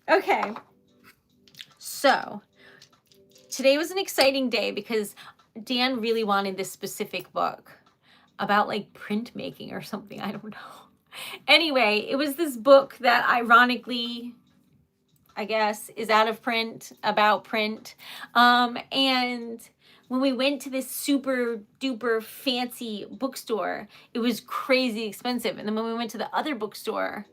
Okay. So today was an exciting day because Dan really wanted this specific book about like printmaking or something. I don't know. Anyway, it was this book that ironically, I guess, is out of print, about print. And when we went to this super duper fancy bookstore, it was crazy expensive. And then when we went to the other bookstore,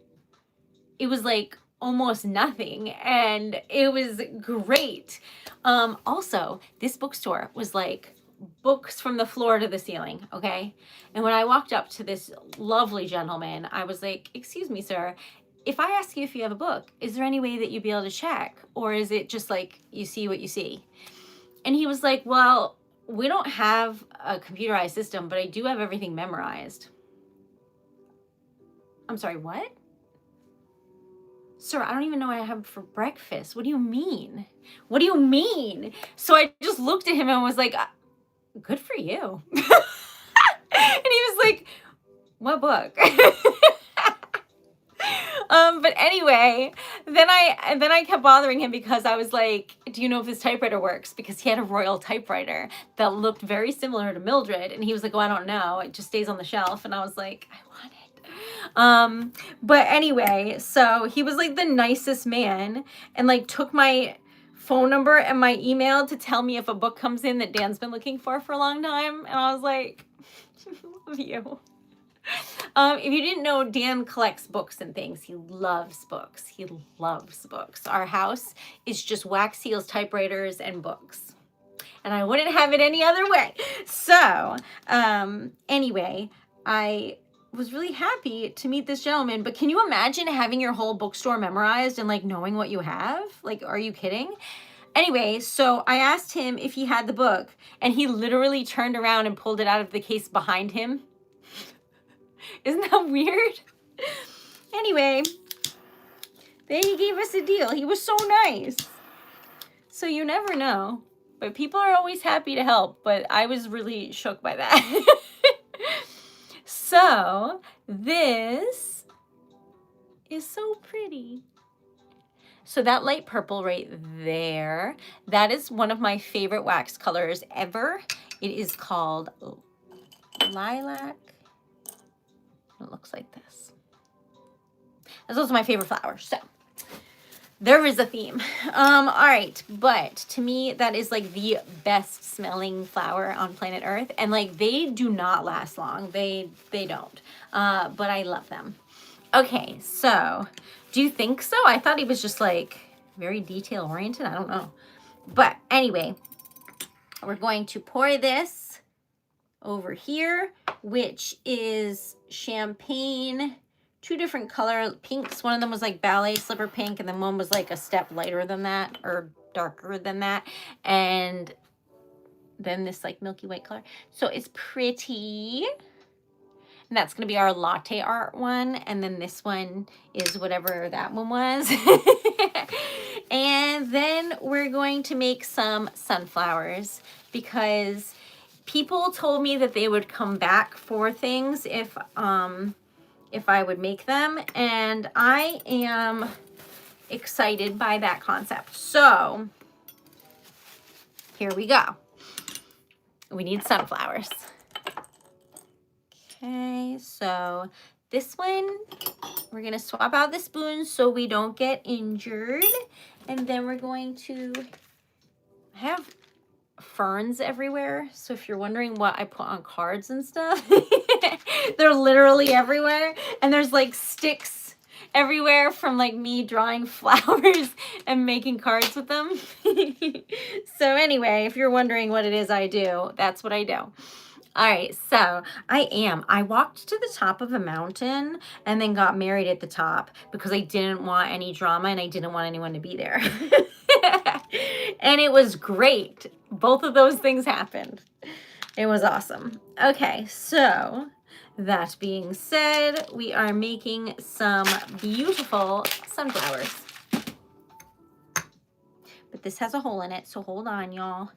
it was like almost nothing. And it was great. Also, this bookstore was like books from the floor to the ceiling, okay? And when I walked up to this lovely gentleman, I was like, excuse me, sir, if I ask you if you have a book, is there any way that you'd be able to check? Or is it just like you see what you see? And he was like, well, we don't have a computerized system, but I do have everything memorized. I'm sorry, what? Sir, I don't even know what I have for breakfast. What do you mean? What do you mean? So I just looked at him and was like, good for you. And he was like, what book? But anyway, then I kept bothering him because I was like, do you know if this typewriter works? Because he had a Royal typewriter that looked very similar to Mildred. And he was like, oh, I don't know. It just stays on the shelf. And I was like, I want it. But anyway, so he was like the nicest man and like took my phone number and my email to tell me if a book comes in that Dan's been looking for a long time. And I was like, love you. If you didn't know, Dan collects books and things. He loves books. He loves books. Our house is just wax seals, typewriters, and books. And I wouldn't have it any other way. So, anyway, I was really happy to meet this gentleman. But can you imagine having your whole bookstore memorized and like knowing what you have? Like, are you kidding? Anyway, so I asked him if he had the book, and he literally turned around and pulled it out of the case behind him. Isn't that weird? Anyway, then he gave us a deal. He was so nice. So you never know. But people are always happy to help. But I was really shook by that. So this is so pretty. So that light purple right there, that is one of my favorite wax colors ever. It is called lilac. It looks like this. That's also my favorite flower. So there is a theme. All right, but to me that is like the best smelling flower on planet Earth, and like they do not last long. They don't. But I love them. Okay, so do you think so? I thought he was just like very detail oriented. I don't know. But anyway, we're going to pour this over here, which is champagne two different color pinks. One of them was like ballet slipper pink, and then one was like a step lighter than that, or darker than that. And then this like milky white color. So it's pretty. And that's going to be our latte art one. And then this one is whatever that one was. And then we're going to make some sunflowers because people told me that they would come back for things if I would make them. And I am excited by that concept. So here we go. We need sunflowers. Okay, so this one, we're going to swap out the spoons so we don't get injured. And then we're going to have ferns everywhere. So if you're wondering what I put on cards and stuff, they're literally everywhere. And there's like sticks everywhere from like me drawing flowers and making cards with them. So anyway, if you're wondering what it is I do, that's what I do. All right, so I walked to the top of a mountain and then got married at the top because I didn't want any drama and I didn't want anyone to be there. And it was great. Both of those things happened. It was awesome. Okay, so that being said, we are making some beautiful sunflowers. But this has a hole in it, so hold on, y'all.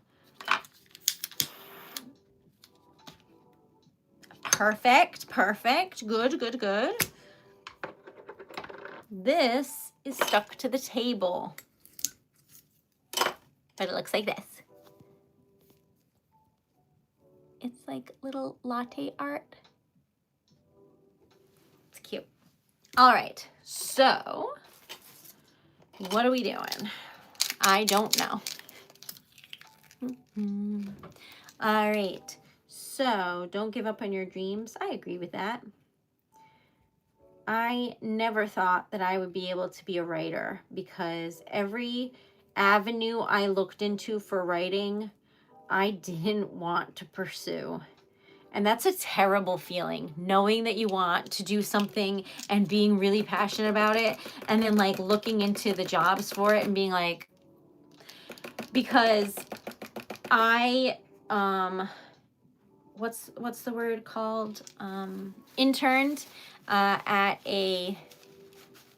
Perfect, perfect. Good, good, good. This is stuck to the table. But it looks like this. It's like little latte art. It's cute. All right, so what are we doing? I don't know. All right. So, don't give up on your dreams. I agree with that. I never thought that I would be able to be a writer because every avenue I looked into for writing, I didn't want to pursue. And that's a terrible feeling, knowing that you want to do something and being really passionate about it, and then like looking into the jobs for it and being like, because I, what's the word called? Interned at a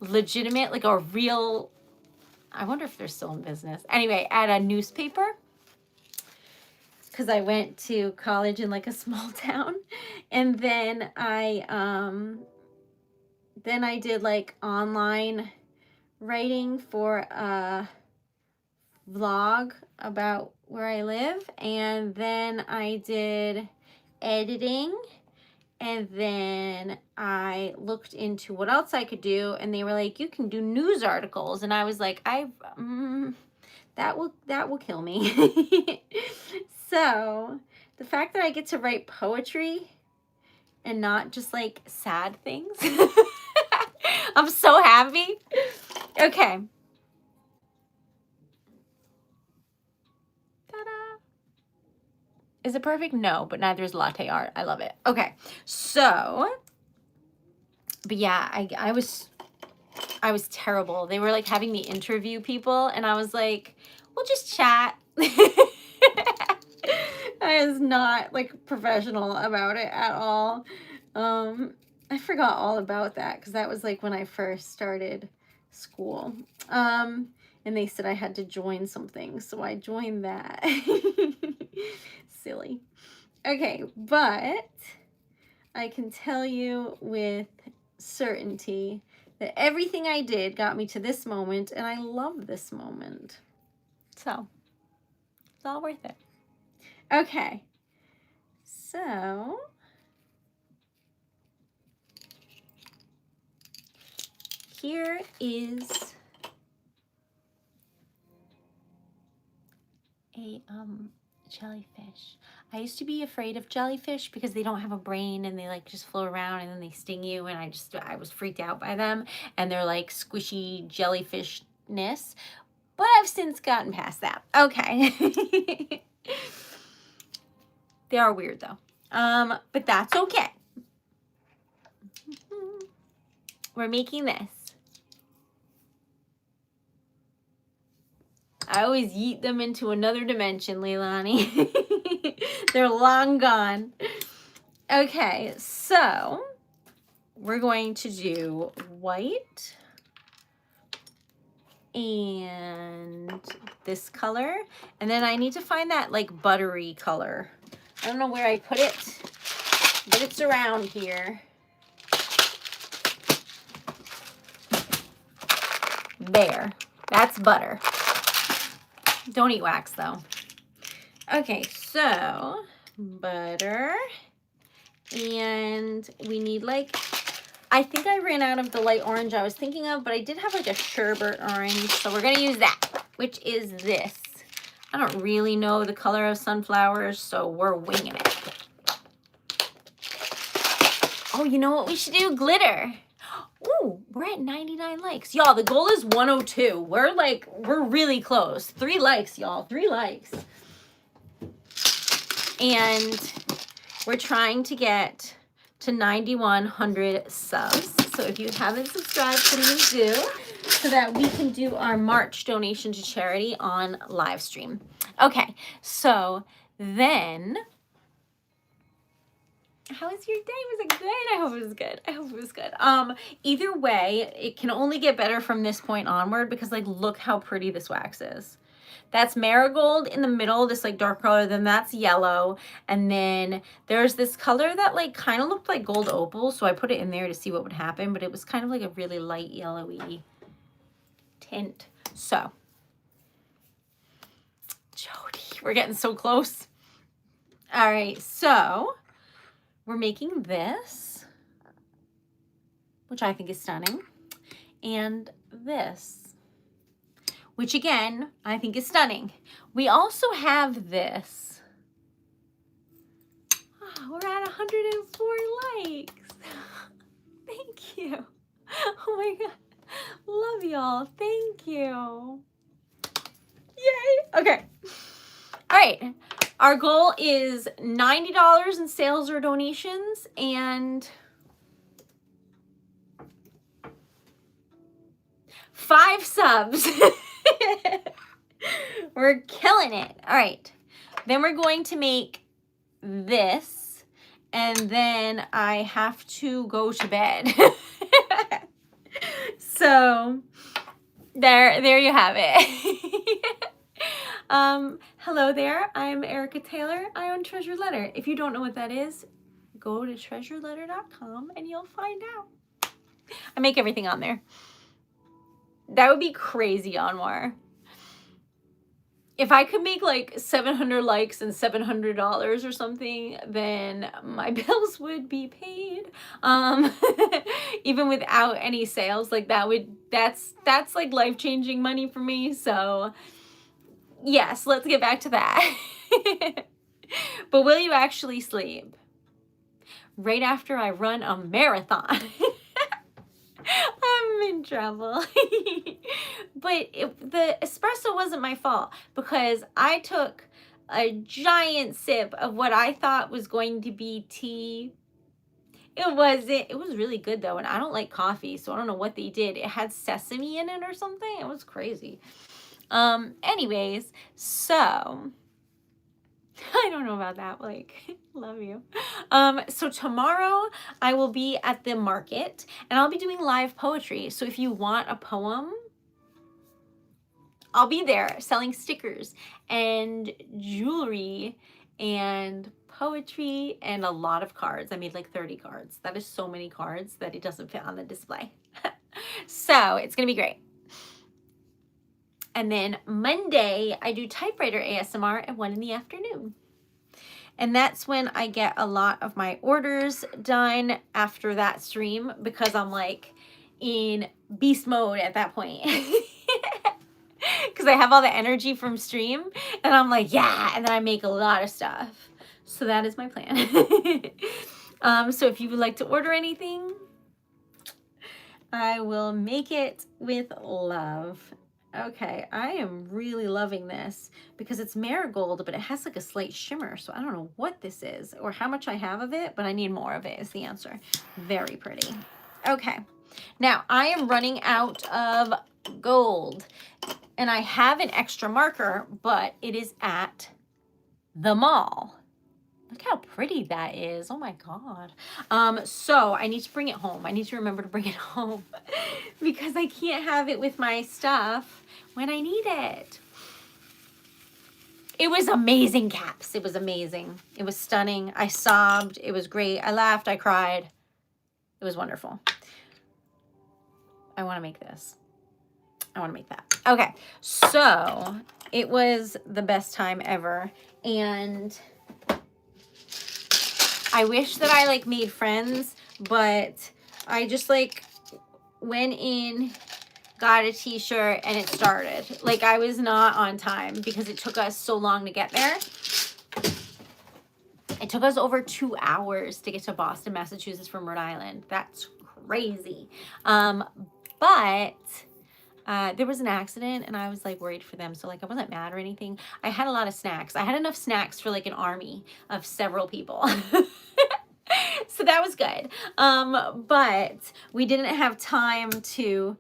legitimate, like a real, I wonder if they're still in business. Anyway, at a newspaper, because I went to college in like a small town, and then I did like online writing for a vlog about where I live, and then I did editing, and then I looked into what else I could do, and they were like, you can do news articles, and I was like, that will kill me. So the fact that I get to write poetry and not just like sad things, I'm so happy. Okay. Is it perfect? No, but neither is latte art. I love it. Okay, so, but yeah, I was terrible. They were like having me interview people, and I was like, we'll just chat. I was not like professional about it at all. I forgot all about that because that was like when I first started school. And they said I had to join something, so I joined that. Silly. Okay, but I can tell you with certainty that everything I did got me to this moment, and I love this moment. So, it's all worth it. Okay, so here is a jellyfish. I used to be afraid of jellyfish because they don't have a brain and they like just float around and then they sting you, and I was freaked out by them, and they're like squishy jellyfishness, but I've since gotten past that. Okay. They are weird though. But that's okay. we're making this. I always yeet them into another dimension, Leilani. They're long gone. Okay, so we're going to do white and this color. And then I need to find that like buttery color. I don't know where I put it, but it's around here. There. That's butter. Don't eat wax though. Okay, so butter. And we need like, I think I ran out of the light orange I was thinking of, but I did have like a sherbet orange. So we're going to use that, which is this. I don't really know the color of sunflowers, so we're winging it. Oh, you know what we should do? Glitter. Ooh, we're at 99 likes. Y'all, the goal is 102. We're really close. 3 likes, y'all. 3 likes. And we're trying to get to 9,100 subs. So if you haven't subscribed, please do, so that we can do our March donation to charity on live stream. Okay, so then, how was your day? Was it good? I hope it was good. I hope it was good. Either way, it can only get better from this point onward, because like, look how pretty this wax is. That's marigold in the middle, this like dark color, then that's yellow. And then there's this color that like kind of looked like gold opal. So I put it in there to see what would happen, but it was kind of like a really light yellowy tint. So, Jody, we're getting so close. All right, so we're making this, which I think is stunning, and this, which again, I think is stunning. We also have this. Oh, we're at 104 likes. Thank you. Oh my God. Love y'all. Thank you. Yay. Okay. All right. Our goal is $90 in sales or donations, and 5 subs. We're killing it. All right. Then we're going to make this, and then I have to go to bed. So there you have it. Hello there. I'm Erica Taylor. I own TreasuredLetter. If you don't know what that is, go to TreasuredLetter.com and you'll find out. I make everything on there. That would be crazy, Anwar. If I could make like 700 likes and $700 or something, then my bills would be paid. Even without any sales, like that's like life-changing money for me. So yes, let's get back to that. But will you actually sleep? Right after I run a marathon. I'm in trouble. But the espresso wasn't my fault, because I took a giant sip of what I thought was going to be tea. It wasn't. It was really good though, and I don't like coffee, so I don't know what they did. It had sesame in it or something. It was crazy. Anyways, so I don't know about that, like, love you. So tomorrow I will be at the market, and I'll be doing live poetry. So if you want a poem, I'll be there selling stickers and jewelry and poetry and a lot of cards. I made like 30 cards. That is so many cards that it doesn't fit on the display. So it's gonna be great. And then Monday, I do typewriter ASMR at 1 in the afternoon. And that's when I get a lot of my orders done after that stream, because I'm like in beast mode at that point. Because I have all the energy from stream, and I'm like, yeah, and then I make a lot of stuff. So that is my plan. So if you would like to order anything, I will make it with love. Okay, I am really loving this because it's marigold, but it has like a slight shimmer. So I don't know what this is or how much I have of it, but I need more of it is the answer. Very pretty. Okay, Now, I am running out of gold, and I have an extra marker, but it is at the mall. Look how pretty that is. Oh my God. So I need to bring it home. I need to remember to bring it home because I can't have it with my stuff when I need it. It was amazing, Caps. It was amazing. It was stunning. I sobbed. It was great. I laughed. I cried. It was wonderful. I want to make this. I want to make that. Okay. So it was the best time ever. And I wish that I like made friends, but I just like went in, got a t-shirt, and it started. Like I was not on time because it took us so long to get there. It took us over 2 hours to get to Boston, Massachusetts from Rhode Island. That's crazy. But there was an accident and I was like worried for them. So like I wasn't mad or anything. I had a lot of snacks. I had enough snacks for like an army of several people. So that was good. But we didn't have time to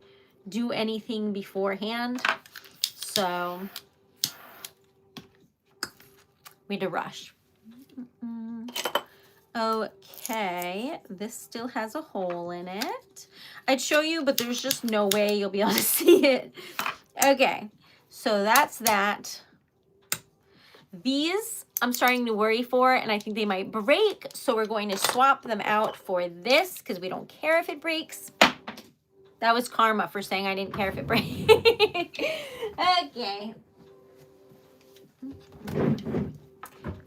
do anything beforehand. So we had to rush. Okay, this still has a hole in it. I'd show you, but there's just no way you'll be able to see it. Okay, so that's that. These I'm starting to worry for, and I think they might break, so we're going to swap them out for this because we don't care if it breaks. That was karma for saying I didn't care if it breaks. Okay.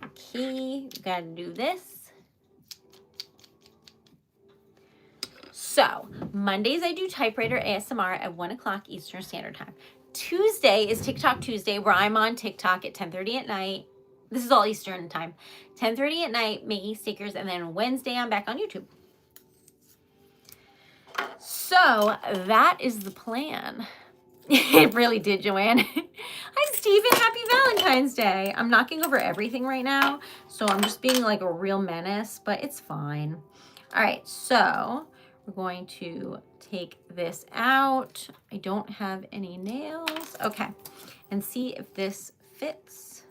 Okay, gotta do this. So, Mondays I do typewriter ASMR at 1 o'clock Eastern Standard Time. Tuesday is TikTok Tuesday, where I'm on TikTok at 10:30 at night. This is all Eastern time. 10:30 at night, making stickers, and then Wednesday I'm back on YouTube. So, that is the plan. It really did, Joanne. Hi, Stephen. Happy Valentine's Day. I'm knocking over everything right now, so I'm just being like a real menace, but it's fine. All right, so we're going to take this out. I don't have any nails. Okay, and see if this fits.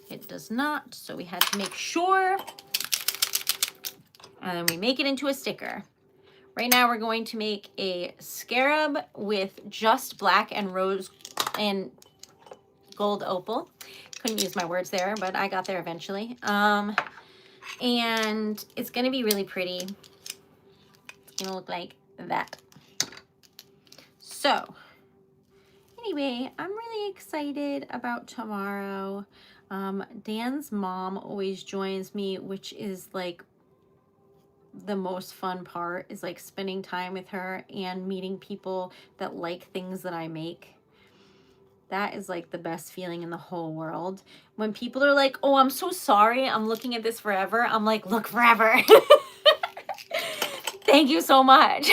It does not, so we had to make sure. And then we make it into a sticker. Right now we're going to make a scarab with just black and rose and gold opal. Couldn't use my words there, but I got there eventually. And it's going to be really pretty. It's going to look like that. So, anyway, I'm really excited about tomorrow. Dan's mom always joins me, which is like the most fun part, is like spending time with her and meeting people that like things that I make. That is like the best feeling in the whole world. When people are like, oh, I'm so sorry, I'm looking at this forever. I'm like, look forever. Thank you so much.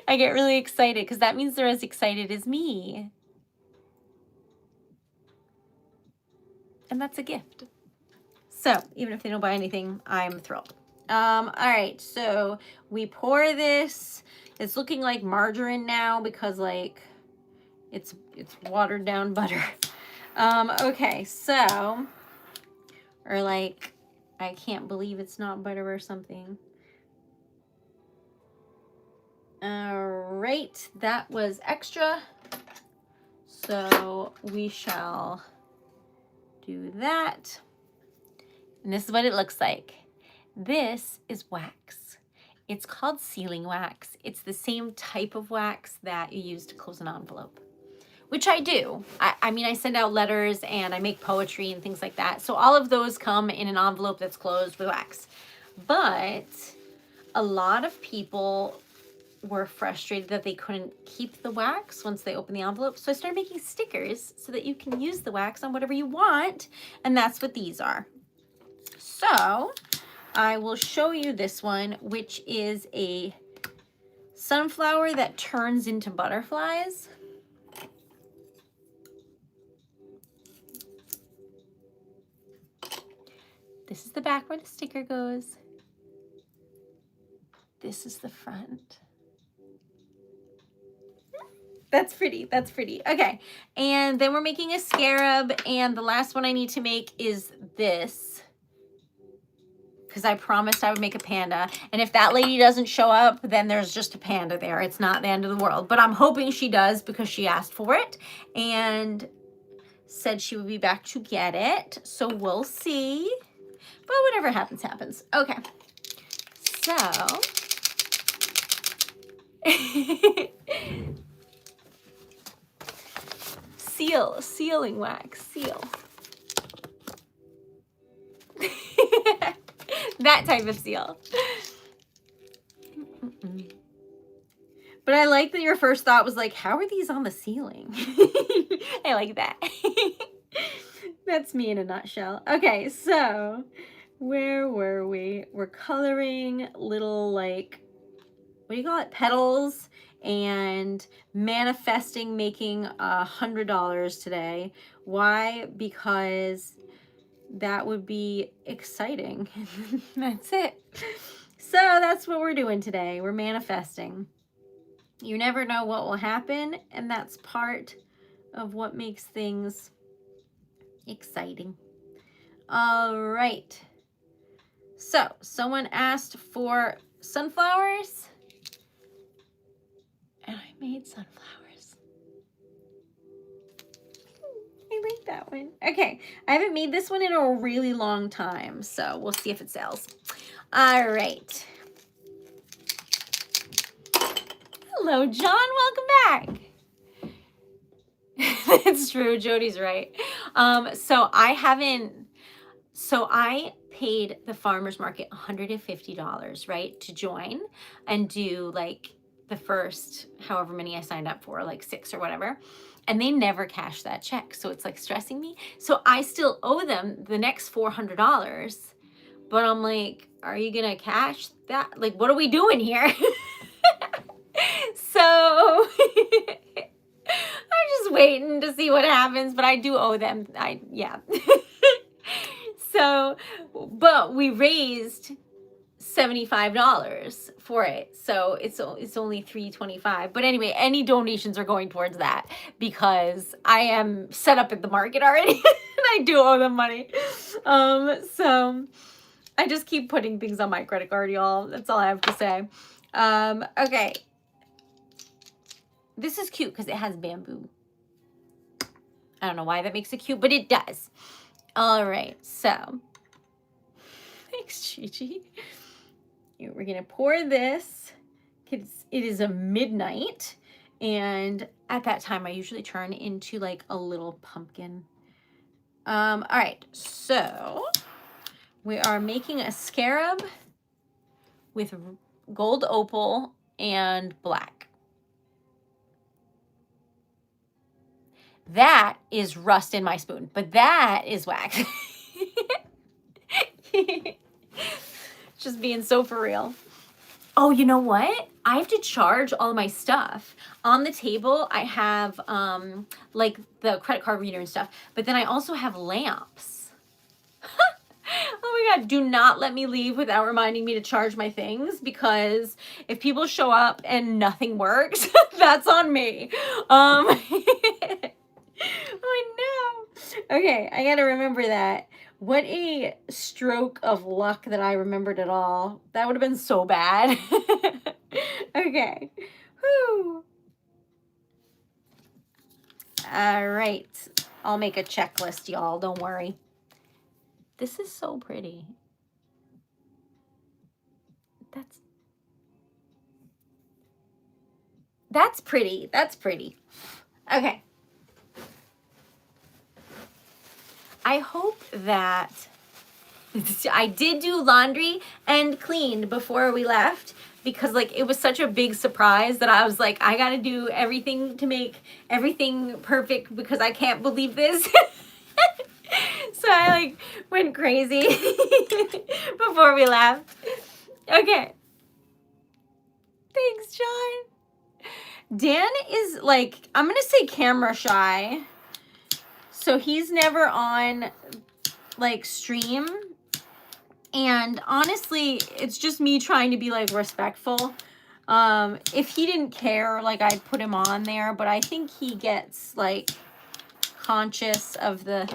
I get really excited because that means they're as excited as me. And that's a gift. So even if they don't buy anything, I'm thrilled. All right, so we pour this. It's looking like margarine now because like it's watered down butter. Okay, so, or like, I can't believe it's not butter or something. All right, that was extra. So we shall do that. And this is what it looks like. This is wax. It's called sealing wax. It's the same type of wax that you use to close an envelope, which I do. I mean, I send out letters and I make poetry and things like that. So all of those come in an envelope that's closed with wax. But a lot of people were frustrated that they couldn't keep the wax once they open the envelope. So I started making stickers so that you can use the wax on whatever you want. And that's what these are. So I will show you this one, which is a sunflower that turns into butterflies. This is the back where the sticker goes. this is the front. That's pretty. That's pretty. Okay. And then we're making a scarab. And the last one I need to make is this, because I promised I would make a panda. And if that lady doesn't show up, then there's just a panda there. It's not the end of the world. But I'm hoping she does, because she asked for it and said she would be back to get it. So we'll see. But whatever happens, happens. Okay. So... sealing wax, seal. That type of seal. But I like that your first thought was like, how are these on the ceiling? I like that. That's me in a nutshell. Okay, so where were we? We're coloring little, like, what do you call it? Petals, and manifesting making $100 today. Why? Because that would be exciting. That's it. So that's what we're doing today. We're manifesting. You never know what will happen, and that's part of what makes things exciting. All right. So someone asked for sunflowers, and I made sunflowers. I like that one. Okay, I haven't made this one in a really long time, so we'll see if it sells. All right. Hello, John. Welcome back. It's true. Jody's right. So I paid the farmer's market $150, right, to join and do like the first however many I signed up for, like 6 or whatever. And they never cashed that check. So it's like stressing me. So I still owe them the next $400. But I'm like, are you going to cash that? Like, what are we doing here? So I'm just waiting to see what happens, but I do owe them. Yeah. So, but we raised $75 for it. So it's only $325. But anyway, any donations are going towards that because I am set up at the market already and I do owe them money. So I just keep putting things on my credit card, y'all. That's all I have to say. Okay. This is cute because it has bamboo. I don't know why that makes it cute, but it does. All right, so thanks, Gigi. We're gonna pour this. It is a midnight, and at that time, I usually turn into like a little pumpkin. All right, so we are making a scarab with gold opal and black. That is rust in my spoon, but that is wax. Just being so for real. Oh, you know what? I have to charge all my stuff. On the table, I have like the credit card reader and stuff, but then I also have lamps. Oh my God, do not let me leave without reminding me to charge my things, because if people show up and nothing works, that's on me. Oh no. Okay, I gotta remember that. What a stroke of luck that I remembered it all. That would have been so bad. Okay. Whew. All right. I'll make a checklist, y'all. Don't worry. This is so pretty. That's pretty. That's pretty. Okay. I hope that I did do laundry and cleaned before we left, because like it was such a big surprise that I was like, I gotta do everything to make everything perfect because I can't believe this. So I like went crazy before we left. Okay. Thanks, John. Dan is like, I'm gonna say camera shy. So he's never on like stream. And honestly, it's just me trying to be like respectful. If he didn't care, like I'd put him on there, but I think he gets like conscious of the,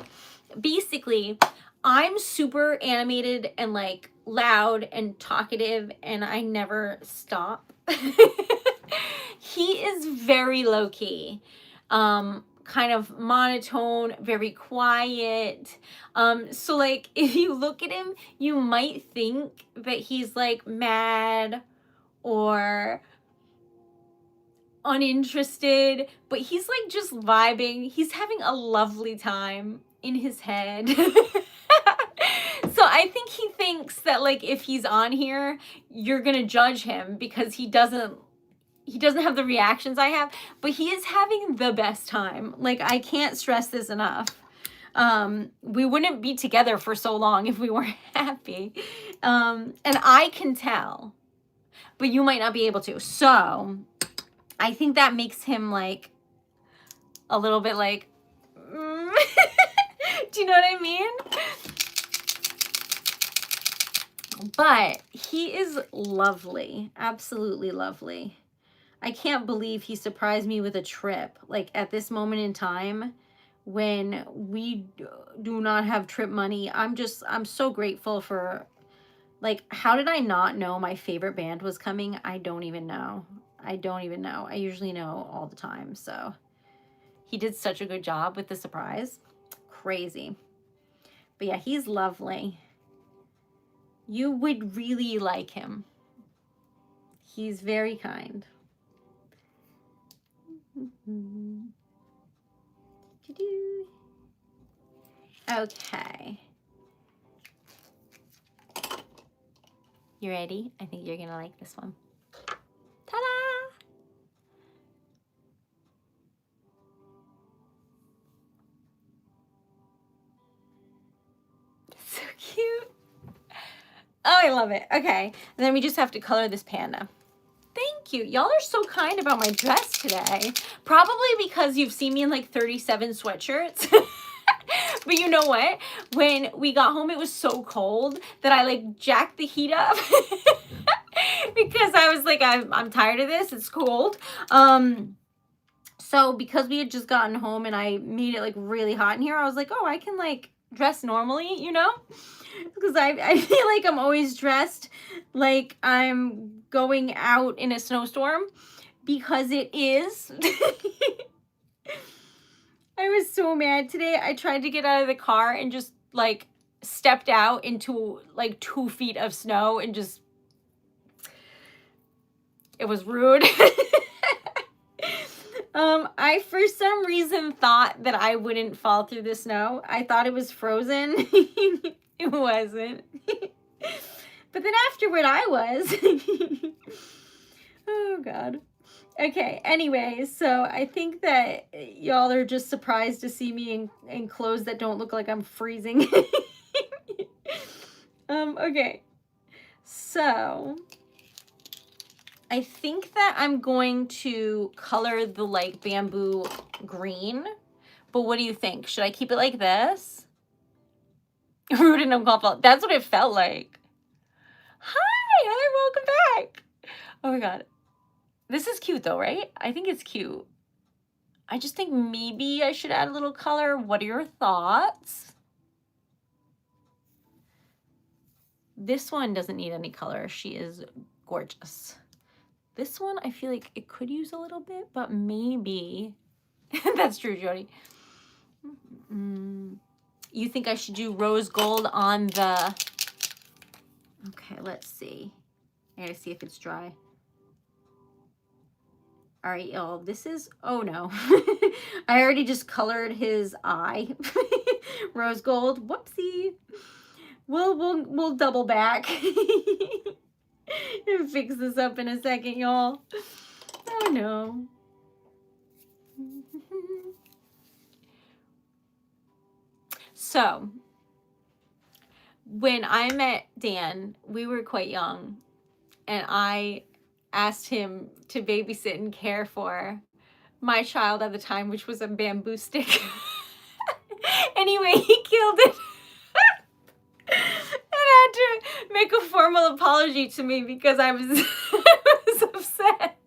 basically, I'm super animated and like loud and talkative and I never stop. He is very low key. Kind of monotone, very quiet. So like if you look at him, you might think that he's like mad or uninterested, but he's like just vibing. He's having a lovely time in his head. So I think he thinks that like if he's on here, you're gonna judge him because he doesn't have the reactions I have, but he is having the best time. Like I can't stress this enough. We wouldn't be together for so long if we weren't happy. And I can tell, but you might not be able to. So I think that makes him like a little bit like, do you know what I mean? But he is lovely, absolutely lovely. I can't believe he surprised me with a trip, like at this moment in time when we do not have trip money. I'm so grateful for, like, how did I not know my favorite band was coming? I don't even know. I usually know all the time. So he did such a good job with the surprise. Crazy. But yeah, he's lovely. You would really like him. He's very kind. Okay. You ready? I think you're gonna like this one. Ta-da! So cute. Oh, I love it. Okay. And then we just have to color this panda. Thank you. Y'all are so kind about my dress today. Probably because you've seen me in like 37 sweatshirts. But you know what? When we got home, it was so cold that I like jacked the heat up. Because I was like, I'm tired of this. It's cold. So because we had just gotten home and I made it like really hot in here, I was like, oh, I can like dress normally, you know? Because I feel like I'm always dressed like I'm going out in a snowstorm, because it is. I was so mad today. I tried to get out of the car and just like stepped out into like 2 feet of snow and just, it was rude. I for some reason thought that I wouldn't fall through the snow. I thought it was frozen. It wasn't. But then afterward I was. Oh God. Okay, anyway, so I think that y'all are just surprised to see me in clothes that don't look like I'm freezing. Okay. So I think that I'm going to color the like bamboo green. But what do you think? Should I keep it like this? Rude and uncomfortable. That's what it felt like. Hi, welcome back. Oh my God. This is cute though, right? I think it's cute. I just think maybe I should add a little color. What are your thoughts? This one doesn't need any color. She is gorgeous. This one, I feel like it could use a little bit, but maybe. That's true, Jody. You think I should do rose gold on the... Okay, let's see. I gotta see if it's dry. All right, y'all, this is, oh no. I already just colored his eye. Rose gold, whoopsie. We'll double back and fix this up in a second, y'all. Oh no. So, when I met Dan, we were quite young, and I asked him to babysit and care for my child at the time, which was a bamboo stick. Anyway, he killed it. And apology to me because I was, I was upset.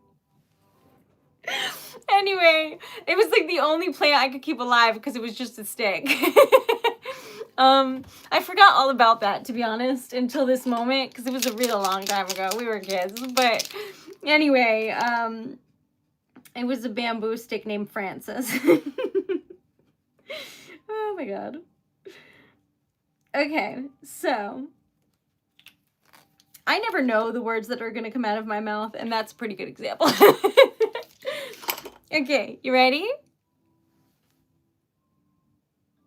Anyway, it was like the only plant I could keep alive because it was just a stick. I forgot all about that, to be honest, until this moment, because it was a real long time ago. We were kids. But anyway, it was a bamboo stick named Francis. Oh my god. Okay, so I never know the words that are going to come out of my mouth, and that's a pretty good example. Okay, you ready?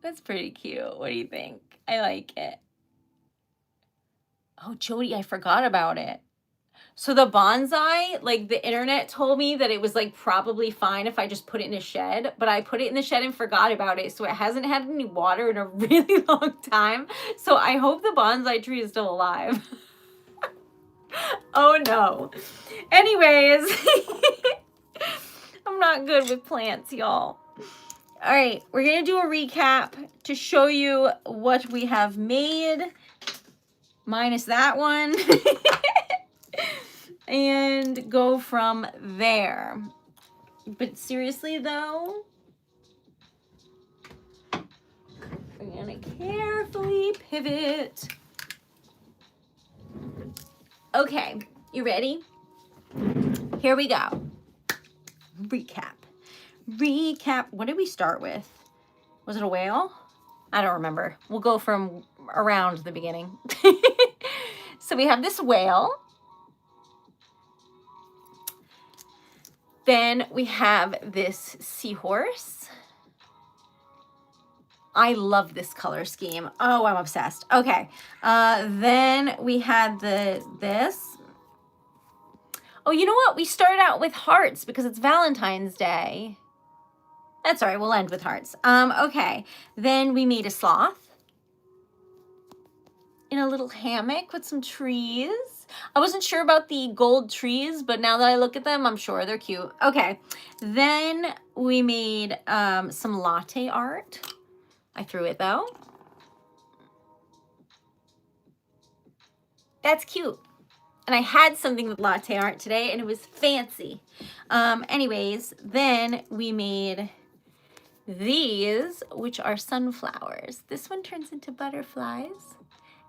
That's pretty cute. What do you think? I like it. Oh, Jody, I forgot about it. So the bonsai, like the internet told me that it was like probably fine if I just put it in a shed, but I put it in the shed and forgot about it. So it hasn't had any water in a really long time. So I hope the bonsai tree is still alive. Oh no. Anyways, I'm not good with plants, y'all. All right, we're going to do a recap to show you what we have made, minus that one, and go from there. But seriously, though, we're going to carefully pivot. Okay, you ready? Here we go. Recap. What did we start with? Was it a whale? I don't remember. We'll go from around the beginning. So we have this whale. Then we have this seahorse. I love this color scheme. Oh, I'm obsessed. Okay. Then we had this. Oh, you know what? We started out with hearts because it's Valentine's Day. That's all right. We'll end with hearts. Okay. Then we made a sloth in a little hammock with some trees. I wasn't sure about the gold trees, but now that I look at them, I'm sure they're cute. Okay. Then we made some latte art. I threw it though. That's cute. And I had something with latte art today and it was fancy. Anyways, then we made these, which are sunflowers. This one turns into butterflies.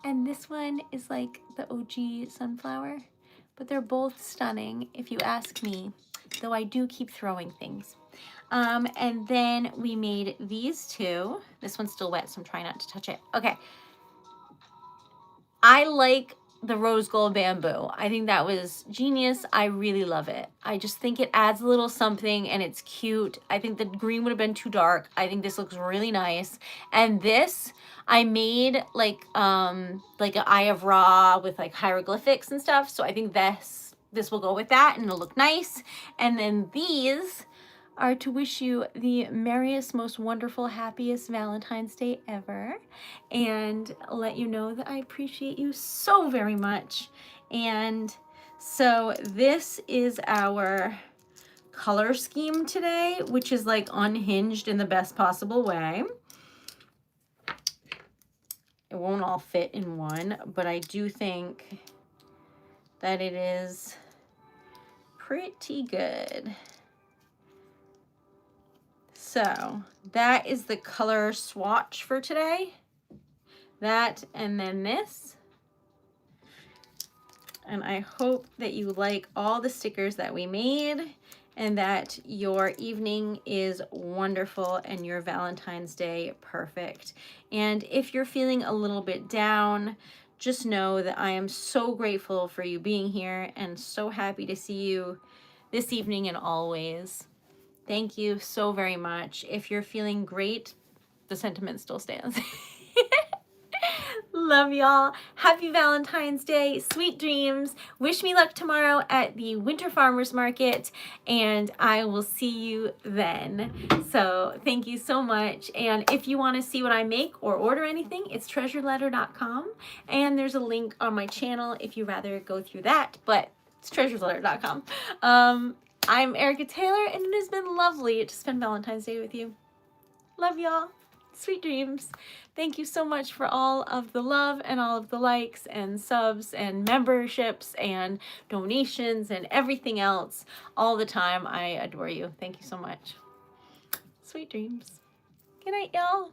And this one is like the OG sunflower. But they're both stunning, if you ask me. Though I do keep throwing things. And then we made these two. This one's still wet, so I'm trying not to touch it. Okay. I like the rose gold bamboo. I think that was genius. I really love it. I just think it adds a little something and it's cute. I think the green would have been too dark. I think this looks really nice. And this I made like an Eye of Ra with like hieroglyphics and stuff. So I think this will go with that and it'll look nice. And then these are to wish you the merriest, most wonderful, happiest Valentine's Day ever, and let you know that I appreciate you so very much. And so this is our color scheme today, which is like unhinged in the best possible way. It won't all fit in one, but I do think that it is pretty good. So that is the color swatch for today. That and then this. And I hope that you like all the stickers that we made and that your evening is wonderful and your Valentine's Day perfect. And if you're feeling a little bit down, just know that I am so grateful for you being here and so happy to see you this evening and always. Thank you so very much. If you're feeling great, the sentiment still stands. Love y'all. Happy Valentine's Day. Sweet dreams. Wish me luck tomorrow at the Winter Farmers Market, and I will see you then. So thank you so much. And if you want to see what I make or order anything, it's TreasuredLetter.com, and there's a link on my channel if you rather go through that, but it's TreasuredLetter.com. I'm Erica Taylor, and it has been lovely to spend Valentine's Day with you. Love y'all. Sweet dreams. Thank you so much for all of the love and all of the likes and subs and memberships and donations and everything else all the time. I adore you. Thank you so much. Sweet dreams. Good night, y'all.